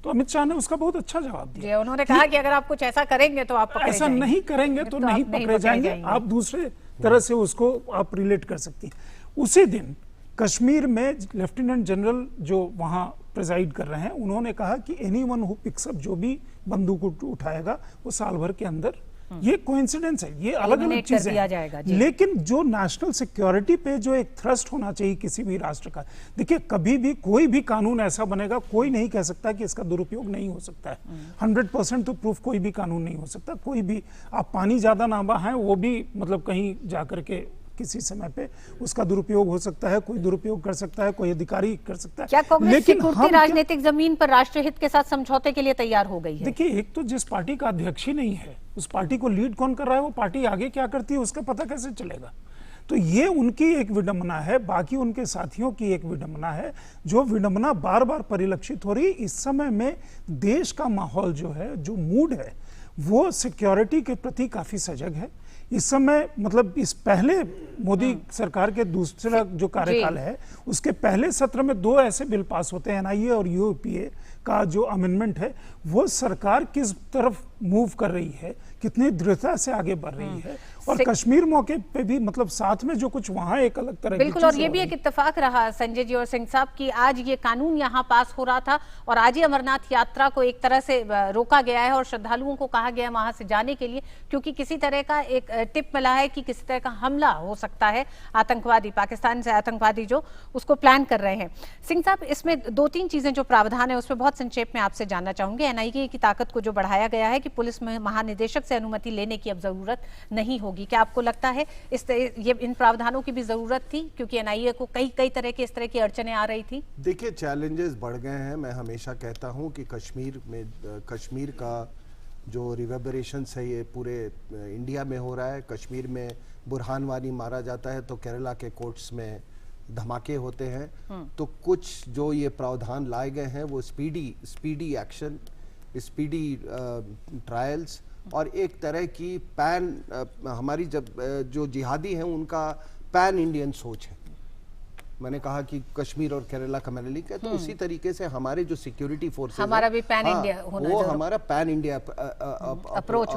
तो अमित शाह ने उसका बहुत अच्छा जवाब दिया। उन्होंने कहा कि अगर आप कुछ ऐसा करेंगे तो आप पकड़े ऐसा जाएंगे। नहीं करेंगे तो नहीं पकड़े जाएंगे। आप दूसरे तरह से उसको आप रिलेट कर सकती हैं। उसी दिन कश्मीर में लेफ्टिनेंट जनरल जो वहां प्रिजाइड कर रहे हैं, उन्होंने कहा कि एनीवन हु पिक्स अप, जो भी बंदूक उठाएगा वो साल भर के अंदर, ये कोइंसिडेंस है, ये अलग अलग चीजें हैं। लेकिन जो नेशनल सिक्योरिटी पे जो एक थ्रस्ट होना चाहिए किसी भी राष्ट्र का, देखिए कभी भी कोई भी कानून ऐसा बनेगा, कोई नहीं कह सकता कि इसका दुरुपयोग नहीं हो सकता है। 100% तो प्रूफ कोई भी कानून नहीं हो सकता। कोई भी, आप पानी ज्यादा ना बहाएं, वो भी मतलब कहीं जाकर के किसी समय पे उसका दुरुपयोग हो सकता है, कोई दुरुपयोग कर सकता है, कोई अधिकारी कर सकता है। क्या कांग्रेस की कुर्ती राजनीतिक जमीन पर राष्ट्रहित के साथ समझौते के लिए तैयार हो गई है? देखिए, एक तो जिस पार्टी का अध्यक्ष ही नहीं है, उस पार्टी को लीड कौन कर रहा है, वो पार्टी आगे क्या करती है उसका पता कैसे चलेगा? तो ये उनकी एक विडंबना है, बाकी उनके साथियों की एक विडंबना है, जो विडंबना बार बार परिलक्षित हो रही। इस समय में देश का माहौल जो है, जो मूड है, वो सिक्योरिटी के प्रति काफी सजग है। इस समय मतलब इस पहले मोदी सरकार के दूसरा जो कार्यकाल है, उसके पहले सत्र में 2 ऐसे बिल पास होते हैं, एनआईए और यूएपीए का जो अमेंडमेंट है, वो सरकार किस तरफ मूव कर रही है, कितनी दृढ़ता से आगे बढ़ रही है। और कश्मीर मौके पे भी मतलब साथ में जो कुछ वहां एक अलग तरह बिल्कुल, और ये भी एक इत्तेफाक रहा संजय जी और सिंह साहब की, आज ये कानून यहाँ पास हो रहा था और आज ही अमरनाथ यात्रा को एक तरह से रोका गया है और श्रद्धालुओं को कहा गया है वहां से जाने के लिए, क्योंकि किसी तरह का एक टिप मिला है कि किसी तरह का हमला हो सकता है, आतंकवादी, पाकिस्तान से आतंकवादी जो उसको प्लान कर रहे हैं। सिंह साहब, इसमें 2-3 चीजें जो प्रावधान है उसमें बहुत संक्षेप में आपसे जानना चाहूंगे। एनआईए की ताकत को जो बढ़ाया गया है कि पुलिस में महानिदेशक से अनुमति लेने की अब जरूरत नहीं होगी। होगी। क्या आपको लगता है ये इन प्रावधानों की भी जरूरत थी, क्योंकि एनआईए को कई तरह की इस तरह की अड़चनें आ रही थी? देखिए, चैलेंजेस बढ़ गए हैं। मैं हमेशा कहता हूं कि कश्मीर का जो रिवर्बरेशंस है ये पूरे इंडिया में हो रहा है। कश्मीर में बुरहान वानी मारा जाता है तो केरला के कोर्ट्स में धमाके होते हैं। तो कुछ जो ये प्रावधान लाए गए हैं वो स्पीडी एक्शन, स्पीडी ट्रायल्स और एक तरह की हमारी जो जिहादी हैं उनका पैन इंडियन सोच है। मैंने कहा कि कश्मीर और केरला का मैंने लिखा है, तो उसी तरीके से हमारे जो सिक्योरिटी फोर्सेस हमारा भी पैन इंडिया होना वो हमारा पैन इंडिया अप्रोच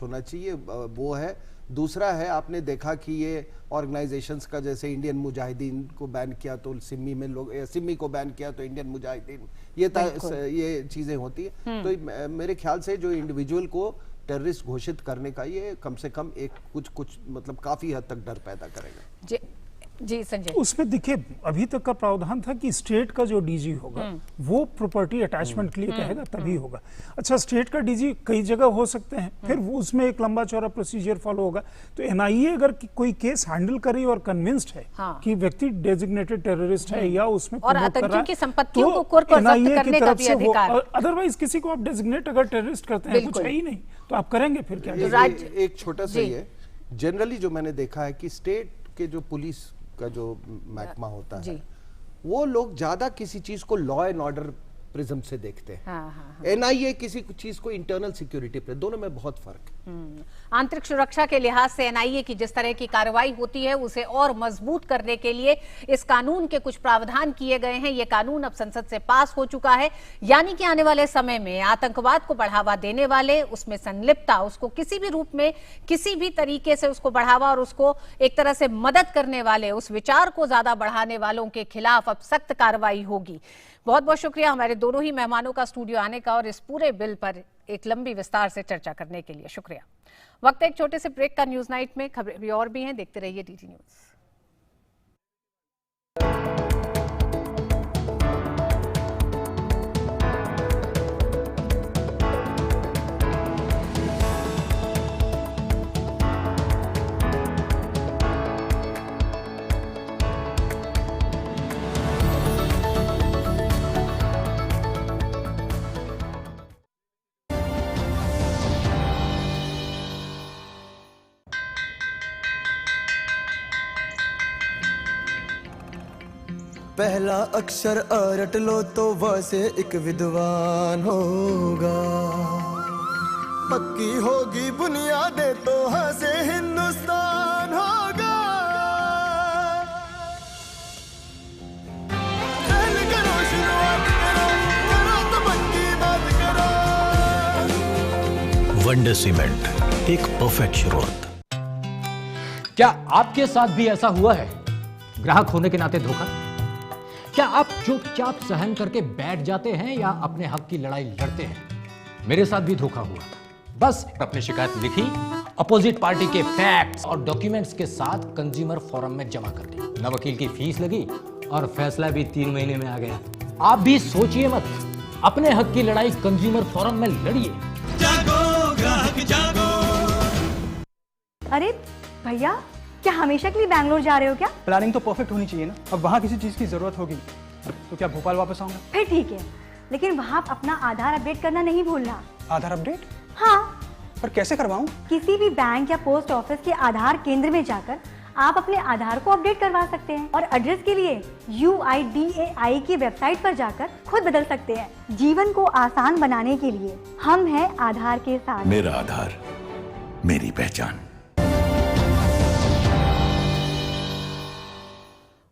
होना चाहिए, वो है। दूसरा है, आपने देखा कि ये ऑर्गेनाइजेशंस का, जैसे इंडियन मुजाहिदीन को बैन किया तो सिमी को बैन किया तो इंडियन मुजाहिदीन, ये चीजें होती है। तो मेरे ख्याल से जो इंडिविजुअल को टेररिस्ट घोषित करने का ये कम से कम एक कुछ मतलब काफी हद तक डर पैदा करेगा। जी संजय, उसमें देखिए अभी तक का प्रावधान था कि स्टेट का जो डीजी होगा वो प्रॉपर्टी अटैचमेंट के लिए कहेगा तभी होगा। अच्छा, स्टेट का डीजी कई जगह हो सकते हैं, फिर वो उसमें एक लंबा चौड़ा प्रोसीजर फॉलो होगा। तो एनआईए अगर कोई केस हैंडल करे और कन्विंस्ड है कि व्यक्ति डेजिग्नेटेड टेररिस्ट है या उसमें और आतंकियों की संपत्तियों को कुर्क और जब्त करने का भी अधिकार, अदरवाइज किसी को आप डेजिग्नेट अगर टेररिस्ट करते हैं, कुछ है ही नहीं तो आप करेंगे फिर क्या? एक छोटा सा ये जनरली जो मैंने देखा है कि स्टेट के जो पुलिस का जो महकमा होता है वो लोग ज्यादा किसी चीज को लॉ एंड ऑर्डर प्रिज्म से देखते हैं। एनआईए किसी चीज को इंटरनल सिक्योरिटी पे, दोनों में बहुत फर्क है। आंतरिक सुरक्षा के लिहाज से एनआईए की जिस तरह की कार्रवाई होती है उसे और मजबूत करने के लिए इस कानून के कुछ प्रावधान किए गए हैं। ये कानून अब संसद से पास हो चुका है, यानी कि आने वाले समय में आतंकवाद को बढ़ावा देने वाले, उसमें संलिप्तता, उसको किसी भी रूप में किसी भी तरीके से उसको बढ़ावा और उसको एक तरह से मदद करने वाले, उस विचार को ज्यादा बढ़ाने वालों के खिलाफ अब सख्त कार्रवाई होगी। बहुत बहुत शुक्रिया हमारे दोनों ही मेहमानों का स्टूडियो आने का और इस पूरे बिल पर एक लंबी विस्तार से चर्चा करने के लिए शुक्रिया। वक्त एक छोटे से ब्रेक का। न्यूज नाइट में खबरें भी और भी हैं, देखते रहिए डीटी न्यूज। पहला अक्षर रट लो तो वह से एक विद्वान होगा, पक्की होगी बुनियादें तो हाँ से हिंदुस्तान होगा। करो शुरुआत करो तो पक्की बात करो। वंडर सीमेंट, एक परफेक्ट शुरुआत। क्या आपके साथ भी ऐसा हुआ है? ग्राहक होने के नाते धोखा? क्या आप चुपचाप सहन करके बैठ जाते हैं या अपने हक की लड़ाई लड़ते हैं? मेरे साथ भी धोखा हुआ था। बस अपनी शिकायत लिखी, अपोजिट पार्टी के फैक्ट्स और डॉक्यूमेंट्स के साथ कंज्यूमर फोरम में जमा कर दी। न वकील की फीस लगी और फैसला भी 3 महीने में आ गया। आप भी सोचिए मत, अपने हक की लड़ाई कंज्यूमर फोरम में लड़िए। जागो ग्राहक जागो। अरे भैया, क्या हमेशा के लिए बैंगलोर जा रहे हो क्या? प्लानिंग तो परफेक्ट होनी चाहिए ना। अब वहाँ किसी चीज की जरूरत होगी तो क्या भोपाल वापस आऊंगा? फिर ठीक है, लेकिन वहाँ अपना आधार अपडेट करना नहीं भूलना। आधार अपडेट? हाँ। पर कैसे करवाऊँ? किसी भी बैंक या पोस्ट ऑफिस के आधार केंद्र में जाकर आप अपने आधार को अपडेट करवा सकते हैं और एड्रेस के लिए UIDAI की वेबसाइट पर जाकर खुद बदल सकते हैं। जीवन को आसान बनाने के लिए हम हैं आधार के साथ। मेरा आधार, मेरी पहचान।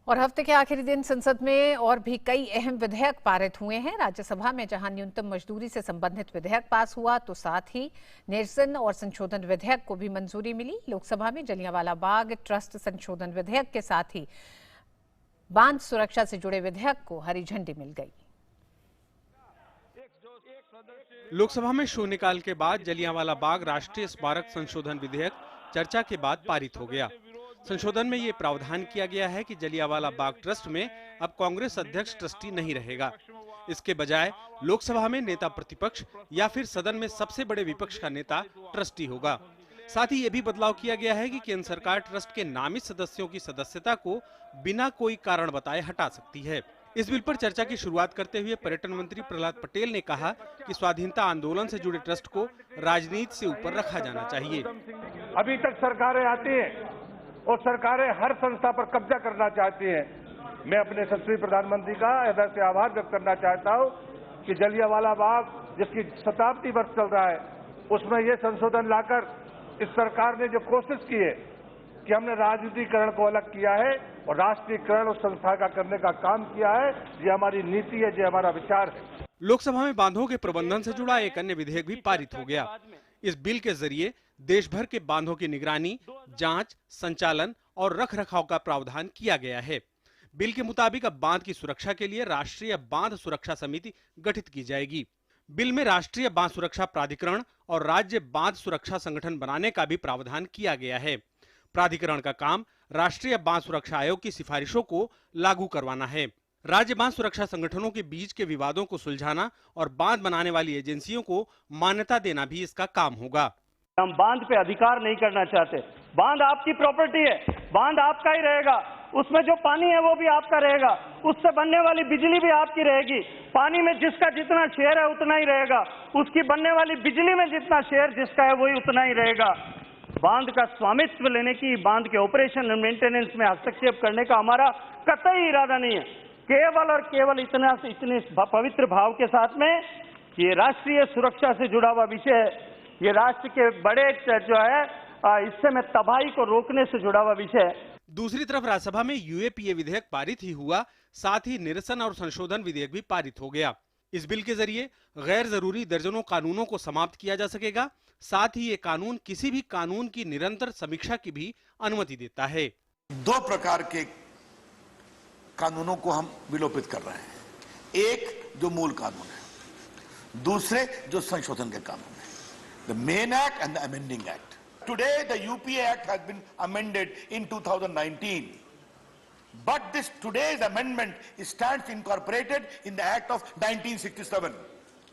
और हफ्ते के आखिरी दिन संसद में और भी कई अहम विधेयक पारित हुए हैं। राज्यसभा में जहां न्यूनतम मजदूरी से संबंधित विधेयक पास हुआ तो साथ ही निरसन और संशोधन विधेयक को भी मंजूरी मिली। लोकसभा में जलियांवाला बाग ट्रस्ट संशोधन विधेयक के साथ ही बांध सुरक्षा से जुड़े विधेयक को हरी झंडी मिल गई। लोकसभा में शून्यकाल के बाद जलियांवाला बाग राष्ट्रीय स्मारक संशोधन विधेयक चर्चा के बाद पारित हो गया। संशोधन में ये प्रावधान किया गया है कि जलियांवाला बाग ट्रस्ट में अब कांग्रेस अध्यक्ष ट्रस्टी नहीं रहेगा। इसके बजाय लोकसभा में नेता प्रतिपक्ष या फिर सदन में सबसे बड़े विपक्ष का नेता ट्रस्टी होगा। साथ ही ये भी बदलाव किया गया है कि केंद्र सरकार ट्रस्ट के नामित सदस्यों की सदस्यता को बिना कोई कारण बताए हटा सकती है। इस बिल पर चर्चा की शुरुआत करते हुए पर्यटन मंत्री प्रहलाद पटेल ने कहा कि स्वाधीनता आंदोलन से जुड़े ट्रस्ट को राजनीति से ऊपर रखा जाना चाहिए। अभी तक सरकारें आती हैं और सरकारें हर संस्था पर कब्जा करना चाहती हैं। मैं अपने यशस्वी प्रधानमंत्री का हृदय से आभार व्यक्त करना चाहता हूं कि जलियांवाला बाग जिसकी शताब्दी वर्ष चल रहा है, उसमें ये संशोधन लाकर इस सरकार ने जो कोशिश की है कि हमने राजनीतिकरण को अलग किया है और राष्ट्रीयकरण उस संस्था का करने का काम किया है, ये हमारी नीति है, ये हमारा विचार है। लोकसभा में बांधों के प्रबंधन से जुड़ा एक अन्य विधेयक भी पारित हो गया। इस बिल के जरिए देश भर के बांधों की निगरानी, जांच, संचालन और रखरखाव का प्रावधान किया गया है। बिल के मुताबिक अब बांध की सुरक्षा के लिए राष्ट्रीय बांध सुरक्षा समिति गठित की जाएगी। बिल में राष्ट्रीय बांध सुरक्षा प्राधिकरण और राज्य बांध सुरक्षा संगठन बनाने का भी प्रावधान किया गया है। प्राधिकरण का काम राष्ट्रीय बांध सुरक्षा आयोग की सिफारिशों को लागू करवाना है। राज्य बांध सुरक्षा संगठनों के बीच के विवादों को सुलझाना और बांध बनाने वाली एजेंसियों को मान्यता देना भी इसका काम होगा। हम बांध पे अधिकार नहीं करना चाहते। बांध आपकी प्रॉपर्टी है, बांध आपका ही रहेगा, उसमें जो पानी है वो भी आपका रहेगा, उससे बनने वाली बिजली भी आपकी रहेगी। पानी में जिसका जितना शेयर है उतना ही रहेगा, उसकी बनने वाली बिजली में जितना शेयर जिसका है वही उतना ही रहेगा। बांध का स्वामित्व लेने की, बांध के ऑपरेशन एंड मेंटेनेंस में हस्तक्षेप करने का हमारा कतई इरादा नहीं है। केवल और केवल इतने पवित्र भाव के साथ में ये राष्ट्रीय सुरक्षा से जुड़ा हुआ विषय है, ये राष्ट्र के बड़े जो है इससे में तबाही को रोकने से जुड़ा हुआ विषय है। दूसरी तरफ राज्यसभा में यूएपीए विधेयक पारित ही हुआ, साथ ही निरसन और संशोधन विधेयक भी पारित हो गया। इस बिल के जरिए गैर जरूरी दर्जनों कानूनों को समाप्त किया जा सकेगा। साथ ही ये कानून किसी भी कानून की निरंतर समीक्षा की भी अनुमति देता है। 2 प्रकार के कानूनों को हम विलोपित कर रहे हैं। एक जो मूल कानून है, दूसरे जो संशोधन के कानून है, the main act and the amending act. Today, the UPA Act has been amended in 2019, but today's amendment stands incorporated in the Act of 1967.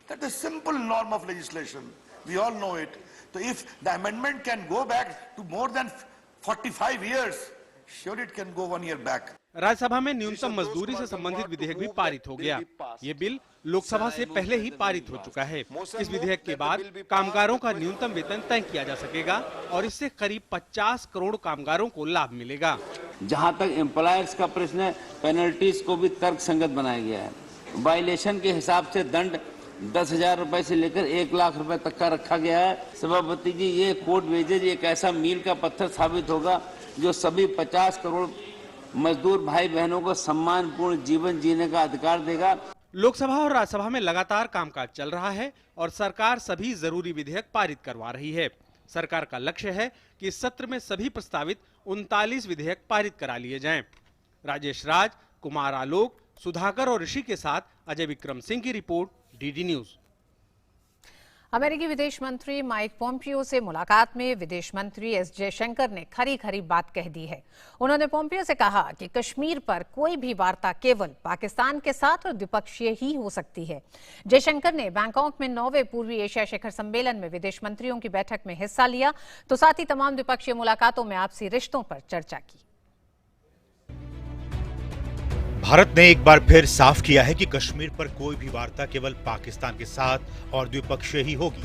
That is a simple norm of legislation. We all know it. So, if the amendment can go back to more than 45 years, sure it can go 1 year back. Rajya Sabha में न्यूनतम मजदूरी से संबंधित विधेयक भी पारित हो गया। ये बिल लोकसभा से पहले ही पारित हो चुका है। इस विधेयक के बाद कामगारों का न्यूनतम वेतन तय किया जा सकेगा और इससे करीब 50 करोड़ कामगारों को लाभ मिलेगा। जहां तक एम्प्लॉयर्स का प्रश्न है, पेनल्टीज को भी तर्कसंगत बनाया गया है। वायलेशन के हिसाब से दंड 10,000 रुपए से लेकर 1 लाख रुपए तक का रखा गया है। सभापति जी, ये कोर्ट वेजेज एक ऐसा मील का पत्थर साबित होगा जो सभी 50 करोड़ मजदूर भाई बहनों को सम्मानपूर्ण जीवन जीने का अधिकार देगा। लोकसभा और राज्यसभा में लगातार कामकाज चल रहा है और सरकार सभी जरूरी विधेयक पारित करवा रही है। सरकार का लक्ष्य है कि इस सत्र में सभी प्रस्तावित 39 विधेयक पारित करा लिए जाएं। राजेश राज, कुमार आलोक, सुधाकर और ऋषि के साथ अजय विक्रम सिंह की रिपोर्ट, डीडी न्यूज। अमेरिकी विदेश मंत्री माइक पोम्पियो से मुलाकात में विदेश मंत्री एस जयशंकर ने खरी खरी बात कह दी है। उन्होंने पोम्पियो से कहा कि कश्मीर पर कोई भी वार्ता केवल पाकिस्तान के साथ और द्विपक्षीय ही हो सकती है। जयशंकर ने बैंकॉक में 9वें पूर्वी एशिया शिखर सम्मेलन में विदेश मंत्रियों की बैठक में हिस्सा लिया, तो साथ ही तमाम द्विपक्षीय मुलाकातों में आपसी रिश्तों पर चर्चा की। भारत ने एक बार फिर साफ किया है कि कश्मीर पर कोई भी वार्ता केवल पाकिस्तान के साथ और द्विपक्षीय ही होगी।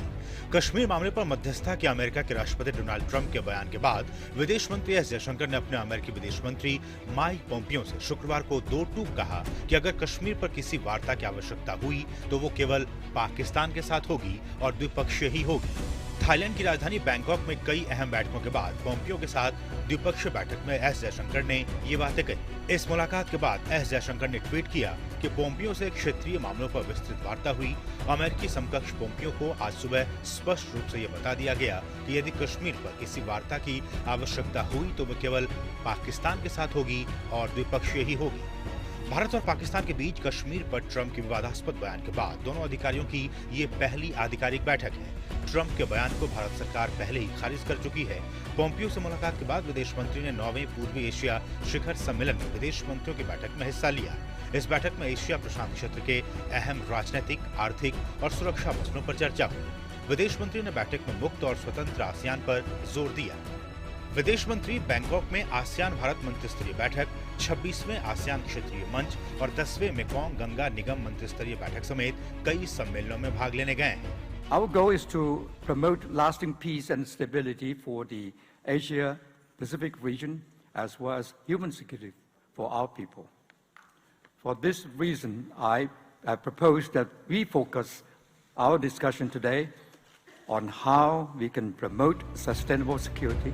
कश्मीर मामले पर मध्यस्थता के अमेरिका के राष्ट्रपति डोनाल्ड ट्रंप के बयान के बाद विदेश मंत्री एस जयशंकर ने अपने अमेरिकी विदेश मंत्री माइक पोम्पियो से शुक्रवार को 2 टूक कहा कि अगर कश्मीर पर किसी वार्ता की आवश्यकता हुई तो वो केवल पाकिस्तान के साथ होगी और द्विपक्षीय ही होगी। थाईलैंड की राजधानी बैंकॉक में कई अहम बैठकों के बाद पोम्पियो के साथ द्विपक्षीय बैठक में एस जयशंकर ने ये बातें कही। इस मुलाकात के बाद एस जयशंकर ने ट्वीट किया कि पोम्पियो से क्षेत्रीय मामलों पर विस्तृत वार्ता हुई। अमेरिकी समकक्ष पोम्पियो को आज सुबह स्पष्ट रूप से ये बता दिया गया कि यदि कश्मीर पर किसी वार्ता की आवश्यकता हुई तो वह केवल पाकिस्तान के साथ होगी और द्विपक्षीय ही होगी। भारत और पाकिस्तान के बीच कश्मीर पर ट्रंप के विवादास्पद बयान के बाद दोनों अधिकारियों की ये पहली आधिकारिक बैठक है। ट्रंप के बयान को भारत सरकार पहले ही खारिज कर चुकी है। पोम्पियो से मुलाकात के बाद विदेश मंत्री ने 9वें पूर्वी एशिया शिखर सम्मेलन में विदेश मंत्रियों की बैठक में हिस्सा लिया। इस बैठक में एशिया प्रशांत क्षेत्र के अहम राजनीतिक, आर्थिक और सुरक्षा मसलों पर चर्चा हुई। विदेश मंत्री ने बैठक में मुक्त और स्वतंत्र आसियान पर जोर दिया। विदेश मंत्री बैंकॉक में आसियान भारत मंत्रिस्तरीय बैठक, 26वें आसियान क्षेत्रीय मंच और 10वें मेकोंग गंगा निगम मंत्रिस्तरीय बैठक समेत कई सम्मेलनों में भाग लेने गए हैं। Our goal is to promote lasting peace and stability for the Asia Pacific region as well as human security for our people. For this reason, I propose that we focus our discussion today on how we can promote sustainable security.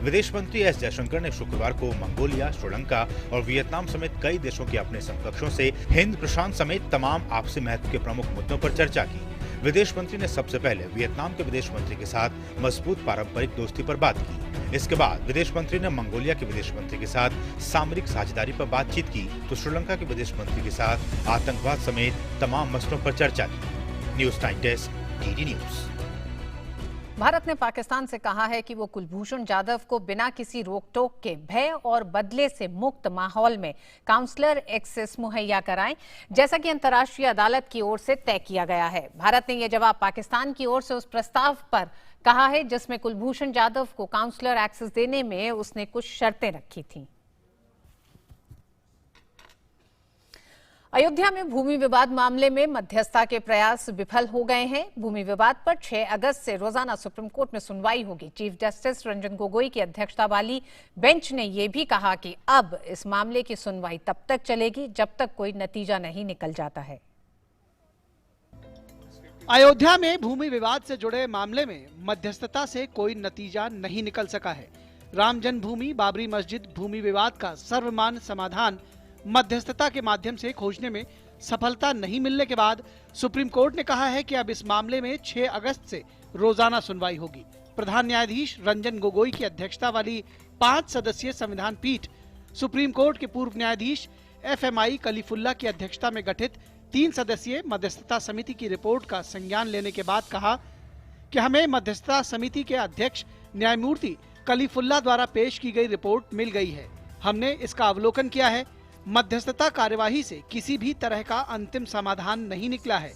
विदेश मंत्री S Jaishankar ने शुक्रवार को Mongolia, Sri Lanka और Vietnam समेत कई देशों के अपने समकक्षों से हिंद प्रशांत समेत तमाम आपसी महत्व के प्रमुख मुद्दों पर चर्चा की। विदेश मंत्री ने सबसे पहले वियतनाम के विदेश मंत्री के साथ मजबूत पारंपरिक दोस्ती पर बात की। इसके बाद विदेश मंत्री ने मंगोलिया के विदेश मंत्री के साथ सामरिक साझेदारी पर बातचीत की तो श्रीलंका के विदेश मंत्री के साथ आतंकवाद समेत तमाम मसलों पर चर्चा की। News time desk, DD news. Bharat ने पाकिस्तान से कहा है कि वो कुलभूषण जाधव को बिना किसी रोक-टोक के भय और बदले से मुक्त माहौल में काउंसलर एक्सेस मुहैया कराएं, जैसा कि अंतर्राष्ट्रीय अदालत की ओर से तय किया गया है। भारत ने यह जवाब पाकिस्तान की ओर से उस प्रस्ताव पर कहा है जिसमें कुलभूषण जाधव को काउंसलर एक्सेस देने में उसने कुछ शर्तें रखी थीं। अयोध्या में भूमि विवाद मामले में मध्यस्थता के प्रयास विफल हो गए हैं। भूमि विवाद पर 6 अगस्त से रोजाना सुप्रीम कोर्ट में सुनवाई होगी। चीफ जस्टिस रंजन गोगोई की अध्यक्षता वाली बेंच ने यह भी कहा कि अब इस मामले की सुनवाई तब तक चलेगी जब तक कोई नतीजा नहीं निकल जाता है। अयोध्या में भूमि विवाद से जुड़े मामले में मध्यस्थता से कोई नतीजा नहीं निकल सका है। राम जन्मभूमि बाबरी मस्जिद भूमि विवाद का सर्वमान्य समाधान मध्यस्थता के माध्यम से खोजने में सफलता नहीं मिलने के बाद सुप्रीम कोर्ट ने कहा है कि अब इस मामले में 6 अगस्त से रोजाना सुनवाई होगी। प्रधान न्यायाधीश रंजन गोगोई की अध्यक्षता वाली 5 सदस्यीय संविधान पीठ सुप्रीम कोर्ट के पूर्व न्यायाधीश FMI कलीफुल्ला की अध्यक्षता में गठित 3 सदस्यीय मध्यस्थता समिति की रिपोर्ट का संज्ञान लेने के बाद कहा कि हमें मध्यस्थता समिति के अध्यक्ष न्यायमूर्ति कलीफुल्ला द्वारा पेश की गई रिपोर्ट मिल गई है। हमने इसका अवलोकन किया है। मध्यस्थता कार्यवाही से किसी भी तरह का अंतिम समाधान नहीं निकला है,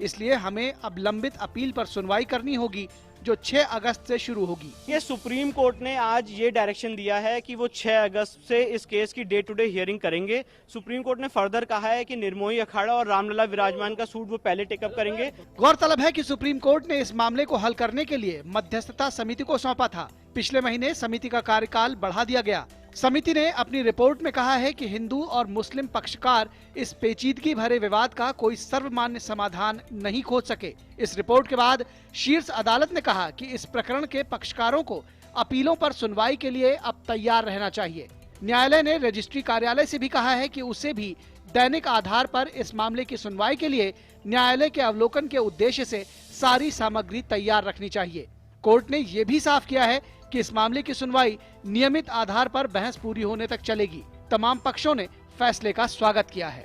इसलिए हमें अब लंबित अपील पर सुनवाई करनी होगी जो 6 अगस्त से शुरू होगी। ये सुप्रीम कोर्ट ने आज ये डायरेक्शन दिया है कि वो 6 अगस्त से इस केस की डे टू डे हियरिंग करेंगे। सुप्रीम कोर्ट ने फर्दर कहा है कि निर्मोही अखाड़ा और रामलला विराजमान का सूट वो पहले टेकअप करेंगे। गौरतलब है कि सुप्रीम कोर्ट ने इस मामले को हल करने के लिए मध्यस्थता समिति को सौंपा था। पिछले महीने समिति का कार्यकाल बढ़ा दिया गया। समिति ने अपनी रिपोर्ट में कहा है कि हिंदू और मुस्लिम पक्षकार इस पेचीदगी भरे विवाद का कोई सर्वमान्य समाधान नहीं खोज सके। इस रिपोर्ट के बाद शीर्ष अदालत ने कहा कि इस प्रकरण के पक्षकारों को अपीलों पर सुनवाई के लिए अब तैयार रहना चाहिए। न्यायालय ने रजिस्ट्री कार्यालय से भी कहा है कि उसे भी दैनिक आधार पर इस मामले की सुनवाई के लिए न्यायालय के अवलोकन के उद्देश्य से सारी सामग्री तैयार रखनी चाहिए। कोर्ट ने ये भी साफ किया है कि इस मामले की सुनवाई नियमित आधार पर बहस पूरी होने तक चलेगी। तमाम पक्षों ने फैसले का स्वागत किया है।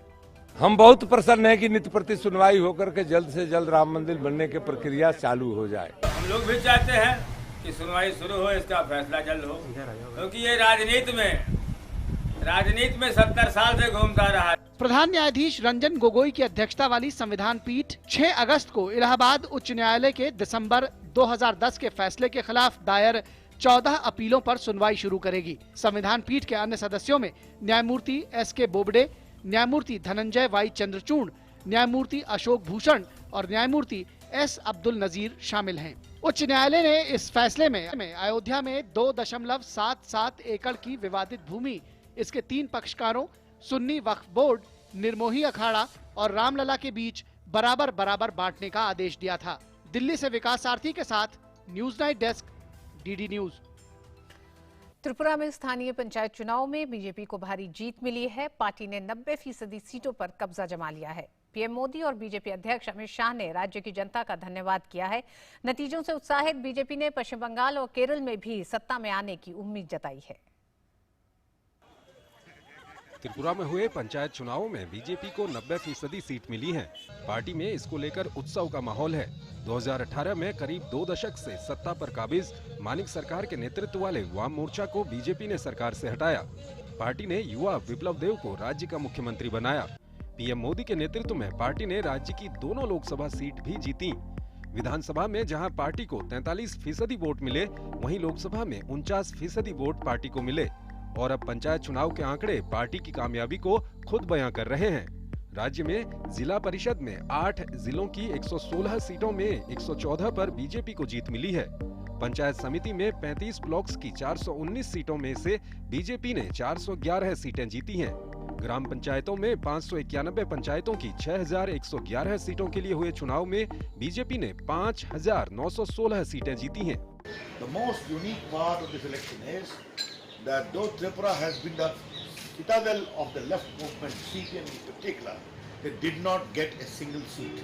हम बहुत प्रसन्न हैं कि नित्य प्रति सुनवाई होकर के जल्द से जल्द राम मंदिर बनने की प्रक्रिया चालू हो जाए। हम लोग भी चाहते हैं कि सुनवाई शुरू हो, इसका फैसला जल्द हो, क्योंकि ये राजनीति में 70 साल से घूमता रहा है। प्रधान न्यायाधीश रंजन गोगोई की अध्यक्षता वाली संविधान पीठ 6 अगस्त को इलाहाबाद उच्च न्यायालय के दिसंबर 2010 के फैसले के खिलाफ दायर 14 अपीलों पर सुनवाई शुरू करेगी। संविधान पीठ के अन्य सदस्यों में न्यायमूर्ति SK बोबडे, न्यायमूर्ति धनंजय वाई चंद्रचूड़, न्यायमूर्ति अशोक भूषण और न्यायमूर्ति S अब्दुल नजीर शामिल हैं। उच्च न्यायालय ने इस फैसले में अयोध्या में 2.77 एकड़ की विवादित भूमि इसके 3 पक्षकारों सुन्नी वक्फ बोर्ड, निर्मोही अखाड़ा और रामलला के बीच बराबर बांटने का आदेश दिया था। दिल्ली से विकास सारथी के साथ news night desk, DD news. Tripura में स्थानीय पंचायत चुनाव में बीजेपी को भारी जीत मिली है। पार्टी ने 90% सीटों पर कब्जा जमा लिया है। पीएम मोदी और बीजेपी अध्यक्ष अमित शाह ने राज्य की जनता का धन्यवाद किया है। नतीजों से उत्साहित बीजेपी ने पश्चिम बंगाल और केरल में भी सत्ता में आने की उम्मीद जताई है। त्रिपुरा में हुए पंचायत चुनावों में बीजेपी को 90% सीट मिली है। पार्टी में इसको लेकर उत्सव का माहौल है। 2018 में करीब 2 दशक से सत्ता पर काबिज मानिक सरकार के नेतृत्व वाले वाम मोर्चा को बीजेपी ने सरकार से हटाया। पार्टी ने युवा विप्लव देव को राज्य का मुख्यमंत्री बनाया। पीएम मोदी के नेतृत्व में पार्टी ने राज्य की दोनों लोकसभा सीट भी जीती। विधानसभा में जहां पार्टी को 43% वोट मिले, वहीं लोकसभा में 49% वोट पार्टी को मिले। और अब पंचायत चुनाव के आंकड़े पार्टी की कामयाबी को खुद बयां कर रहे हैं। राज्य में जिला परिषद में 8 जिलों की 116 सीटों में 114 पर बीजेपी को जीत मिली है। पंचायत समिति में 35 ब्लॉक्स की 419 सीटों में से बीजेपी ने 411 सीटें जीती हैं। ग्राम पंचायतों में 591 पंचायतों की 6111 सीटों के लिए हुए चुनाव में बीजेपी ने 5916 सीटें जीती हैं। The most unique part of this election is that though Tripura has been the citadel of the left movement, CPM in particular, they did not get a single seat.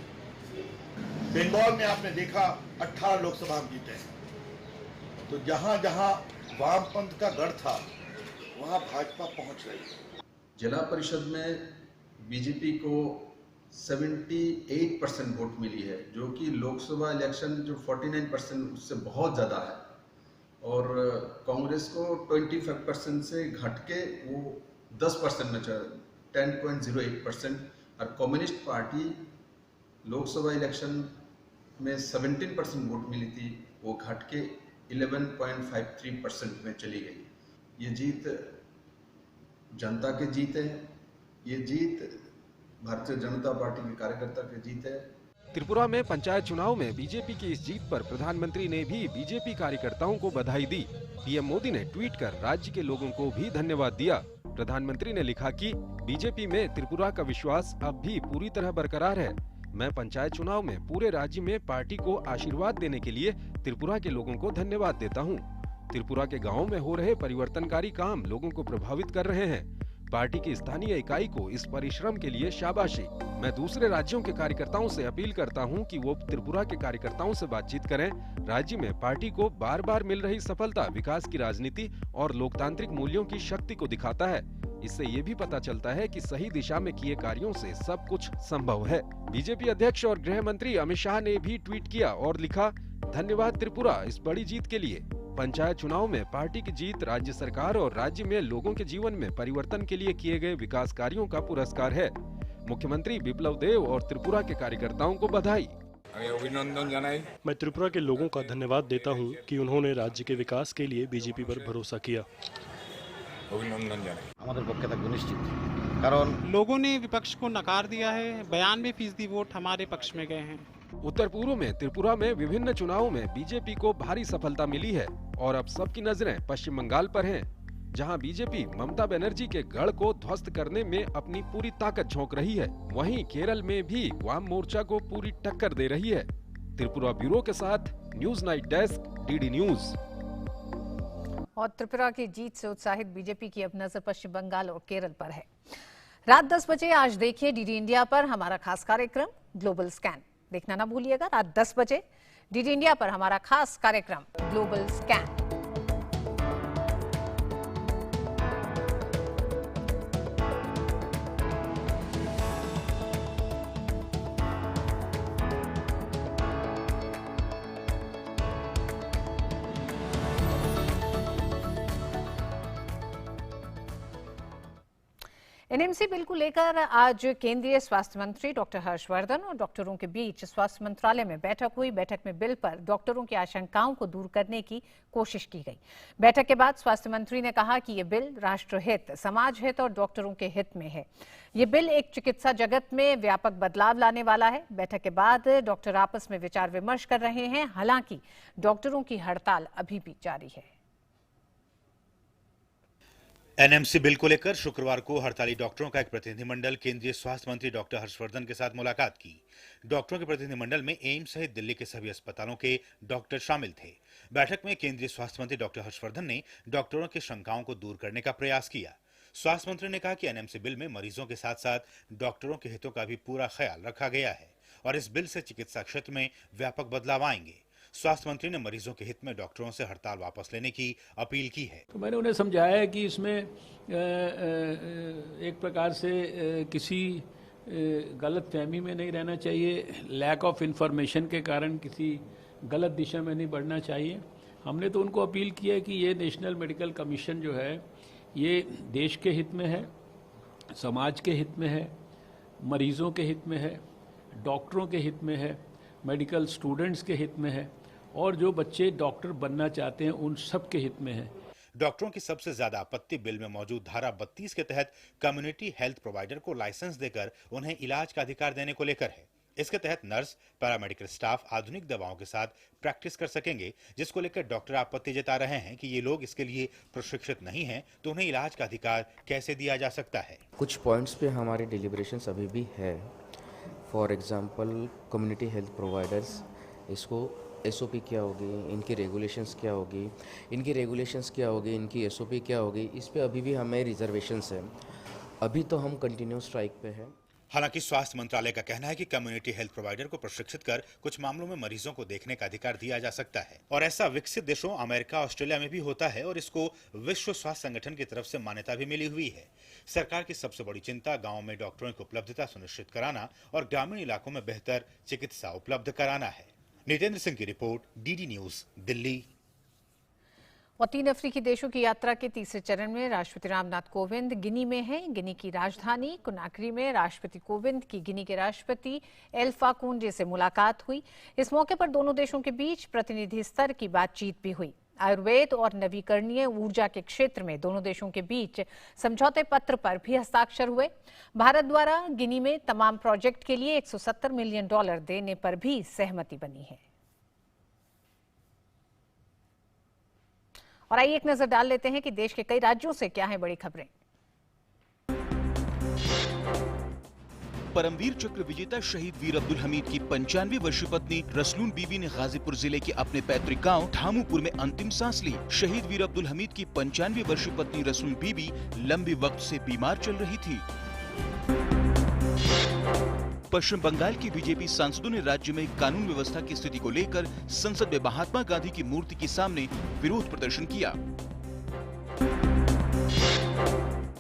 Bengal में आपने देखा 18 लोकसभा हम जीते हैं, तो जहां जहां वामपंथ का गढ़ था वहां भाजपा पहुंच रही है। जिला परिषद में बीजेपी को 78% वोट मिली है, जो कि लोकसभा इलेक्शन जो 49% उससे बहुत ज़्यादा है। और कांग्रेस को 25% से घट के वो 10% में 10.08%। और कम्युनिस्ट पार्टी लोकसभा इलेक्शन में 17% वोट मिली थी, वो घट के 11.53% में चली गई। ये जीत जनता की जीत है, ये जीत भारतीय जनता पार्टी के कार्यकर्ता की जीत है। त्रिपुरा में पंचायत चुनाव में बीजेपी की इस जीत पर प्रधानमंत्री ने भी बीजेपी कार्यकर्ताओं को बधाई दी। पीएम मोदी ने ट्वीट कर राज्य के लोगों को भी धन्यवाद दिया। प्रधानमंत्री ने लिखा कि बीजेपी में त्रिपुरा का विश्वास अब भी पूरी तरह बरकरार है। मैं पंचायत चुनाव में पूरे राज्य में पार्टी को आशीर्वाद देने के लिए त्रिपुरा के लोगों को धन्यवाद देता हूँ। त्रिपुरा के गांवों में हो रहे परिवर्तनकारी काम लोगों को प्रभावित कर रहे हैं। पार्टी की स्थानीय इकाई को इस परिश्रम के लिए शाबाशी। मैं दूसरे राज्यों के कार्यकर्ताओं से अपील करता हूं कि वो त्रिपुरा के कार्यकर्ताओं से बातचीत करें। राज्य में पार्टी को बार बार मिल रही सफलता विकास की राजनीति और लोकतांत्रिक मूल्यों की शक्ति को दिखाता है। इससे ये भी पता चलता है कि सही दिशा में किए कार्यों से सब कुछ संभव है। बीजेपी अध्यक्ष और गृह मंत्री अमित शाह ने भी ट्वीट किया और लिखा, धन्यवाद त्रिपुरा इस बड़ी जीत के लिए। पंचायत चुनाव में पार्टी की जीत राज्य सरकार और राज्य में लोगों के जीवन में परिवर्तन के लिए किए गए विकास कार्यों का पुरस्कार है। मुख्यमंत्री बिप्लब देव और त्रिपुरा के कार्यकर्ताओं को बधाई। मैं त्रिपुरा के लोगों का धन्यवाद देता हूं कि उन्होंने राज्य के विकास के लिए बीजेपी पर भरोसा किया। लोगों ने विपक्ष को नकार दिया है, 92% वोट हमारे पक्ष में गए हैं। उत्तर पूर्व में त्रिपुरा में विभिन्न चुनावों में बीजेपी को भारी सफलता मिली है और अब सबकी नजरें पश्चिम बंगाल पर हैं, जहां बीजेपी ममता बनर्जी के गढ़ को ध्वस्त करने में अपनी पूरी ताकत झोंक रही है। वहीं केरल में भी वाम मोर्चा को पूरी टक्कर दे रही है। त्रिपुरा ब्यूरो के साथ news night desk, DD news. और त्रिपुरा की जीत से उत्साहित बीजेपी की अब नजर पश्चिम बंगाल और केरल पर है। रात 10 बजे आज देखिए डीडी इंडिया पर हमारा खास कार्यक्रम ग्लोबल स्कैन। देखना ना भूलिएगा रात 10 बजे डीडी इंडिया पर हमारा खास कार्यक्रम ग्लोबल स्कैन। एनएमसी बिल को लेकर आज केंद्रीय स्वास्थ्य मंत्री डॉक्टर हर्षवर्धन और डॉक्टरों के बीच स्वास्थ्य मंत्रालय में बैठक हुई। बैठक में बिल पर डॉक्टरों की आशंकाओं को दूर करने की कोशिश की गई। बैठक के बाद स्वास्थ्य मंत्री ने कहा कि ये बिल राष्ट्रहित, समाज हित और डॉक्टरों के हित में है। ये बिल एक चिकित्सा जगत में व्यापक बदलाव लाने वाला है। बैठक के बाद डॉक्टर आपस में विचार विमर्श कर रहे हैं। हालांकि डॉक्टरों की हड़ताल अभी भी जारी है। एनएमसी बिल को लेकर शुक्रवार को हड़ताली डॉक्टरों का एक प्रतिनिधिमंडल केंद्रीय स्वास्थ्य मंत्री डॉक्टर हर्षवर्धन के साथ मुलाकात की। डॉक्टरों के प्रतिनिधिमंडल में एम्स सहित दिल्ली के सभी अस्पतालों के डॉक्टर शामिल थे। बैठक में केंद्रीय स्वास्थ्य मंत्री डॉक्टर हर्षवर्धन ने डॉक्टरों की शंकाओं को दूर करने का प्रयास किया। स्वास्थ्य मंत्री ने कहा कि एनएमसी बिल में मरीजों के साथ साथ डॉक्टरों के हितों का भी पूरा ख्याल रखा गया है और इस बिल से चिकित्सा क्षेत्र में व्यापक बदलाव आएंगे। स्वास्थ्य मंत्री ने मरीजों के हित में डॉक्टरों से हड़ताल वापस लेने की अपील की है। तो मैंने उन्हें समझाया है कि इसमें एक प्रकार से किसी गलत फहमी में नहीं रहना चाहिए, लैक ऑफ इंफॉर्मेशन के कारण किसी गलत दिशा में नहीं बढ़ना चाहिए। हमने तो उनको अपील की है कि ये नेशनल मेडिकल कमीशन जो है ये देश के हित में है, समाज के हित में है, मरीजों के हित में है, डॉक्टरों के हित में है, मेडिकल स्टूडेंट्स के हित में है और जो बच्चे डॉक्टर बनना चाहते हैं उन सब के हित में है। डॉक्टरों की सबसे ज्यादा आपत्ति बिल में मौजूद धारा 32 के तहत कम्युनिटी हेल्थ प्रोवाइडर को लाइसेंस देकर उन्हें इलाज का अधिकार देने को लेकर है। इसके तहत नर्स, पैरामेडिकल स्टाफ आधुनिक दवाओं के साथ प्रैक्टिस कर सकेंगे, जिसको लेकर डॉक्टर आपत्ति जता रहे हैं कि ये लोग इसके लिए प्रशिक्षित नहीं हैं, तो उन्हें इलाज का अधिकार कैसे दिया जा सकता है। कुछ पॉइंट्स पे हमारे डिलिब्रेशंस अभी भी है। For example community health providers, इसको एसओपी क्या होगी, इनकी रेगुलेशंस क्या होगी, इनकी एसओपी क्या होगी, इस पे अभी भी हमें रिजर्वेशंस है। अभी तो हम कंटिन्यू स्ट्राइक पे हैं। हालांकि स्वास्थ्य मंत्रालय का कहना है कि कम्युनिटी हेल्थ प्रोवाइडर को प्रशिक्षित कर कुछ मामलों में मरीजों को देखने का अधिकार दिया जा सकता है और ऐसा विकसित देशों अमेरिका, ऑस्ट्रेलिया में भी होता है और इसको विश्व स्वास्थ्य संगठन की तरफ से मान्यता भी मिली हुई है। सरकार की सबसे बड़ी चिंता गाँव में डॉक्टरों की उपलब्धता सुनिश्चित कराना और ग्रामीण इलाकों में बेहतर चिकित्सा उपलब्ध कराना है। नितेंद्र सिंह की रिपोर्ट, डीडी न्यूज, दिल्ली। और 3 अफ्रीकी देशों की यात्रा के तीसरे चरण में राष्ट्रपति रामनाथ कोविंद गिनी में हैं। गिनी की राजधानी कुनाक्री में राष्ट्रपति कोविंद की गिनी के राष्ट्रपति एल्फा कोंडे से मुलाकात हुई। इस मौके पर दोनों देशों के बीच प्रतिनिधि स्तर की बातचीत भी हुई। आयुर्वेद और नवीकरणीय ऊर्जा के क्षेत्र में दोनों देशों के बीच समझौते पत्र पर भी हस्ताक्षर हुए। भारत द्वारा गिनी में तमाम प्रोजेक्ट के लिए $170 मिलियन देने पर भी सहमति बनी है। और आइए एक नजर डाल लेते हैं कि देश के कई राज्यों से क्या है बड़ी खबरें। परमवीर चक्र विजेता शहीद वीर अब्दुल हमीद की 95 वर्षीय पत्नी रसलून बीबी ने गाजीपुर जिले के अपने पैतृक गांव ठामूपुर में अंतिम सांस ली। शहीद वीर अब्दुल हमीद की 95 वर्षीय पत्नी रसलून बीबी लंबे वक्त से बीमार चल रही थी। पश्चिम बंगाल के बीजेपी सांसदों ने राज्य में कानून व्यवस्था की स्थिति को लेकर संसद में महात्मा गांधी की मूर्ति के सामने विरोध प्रदर्शन किया।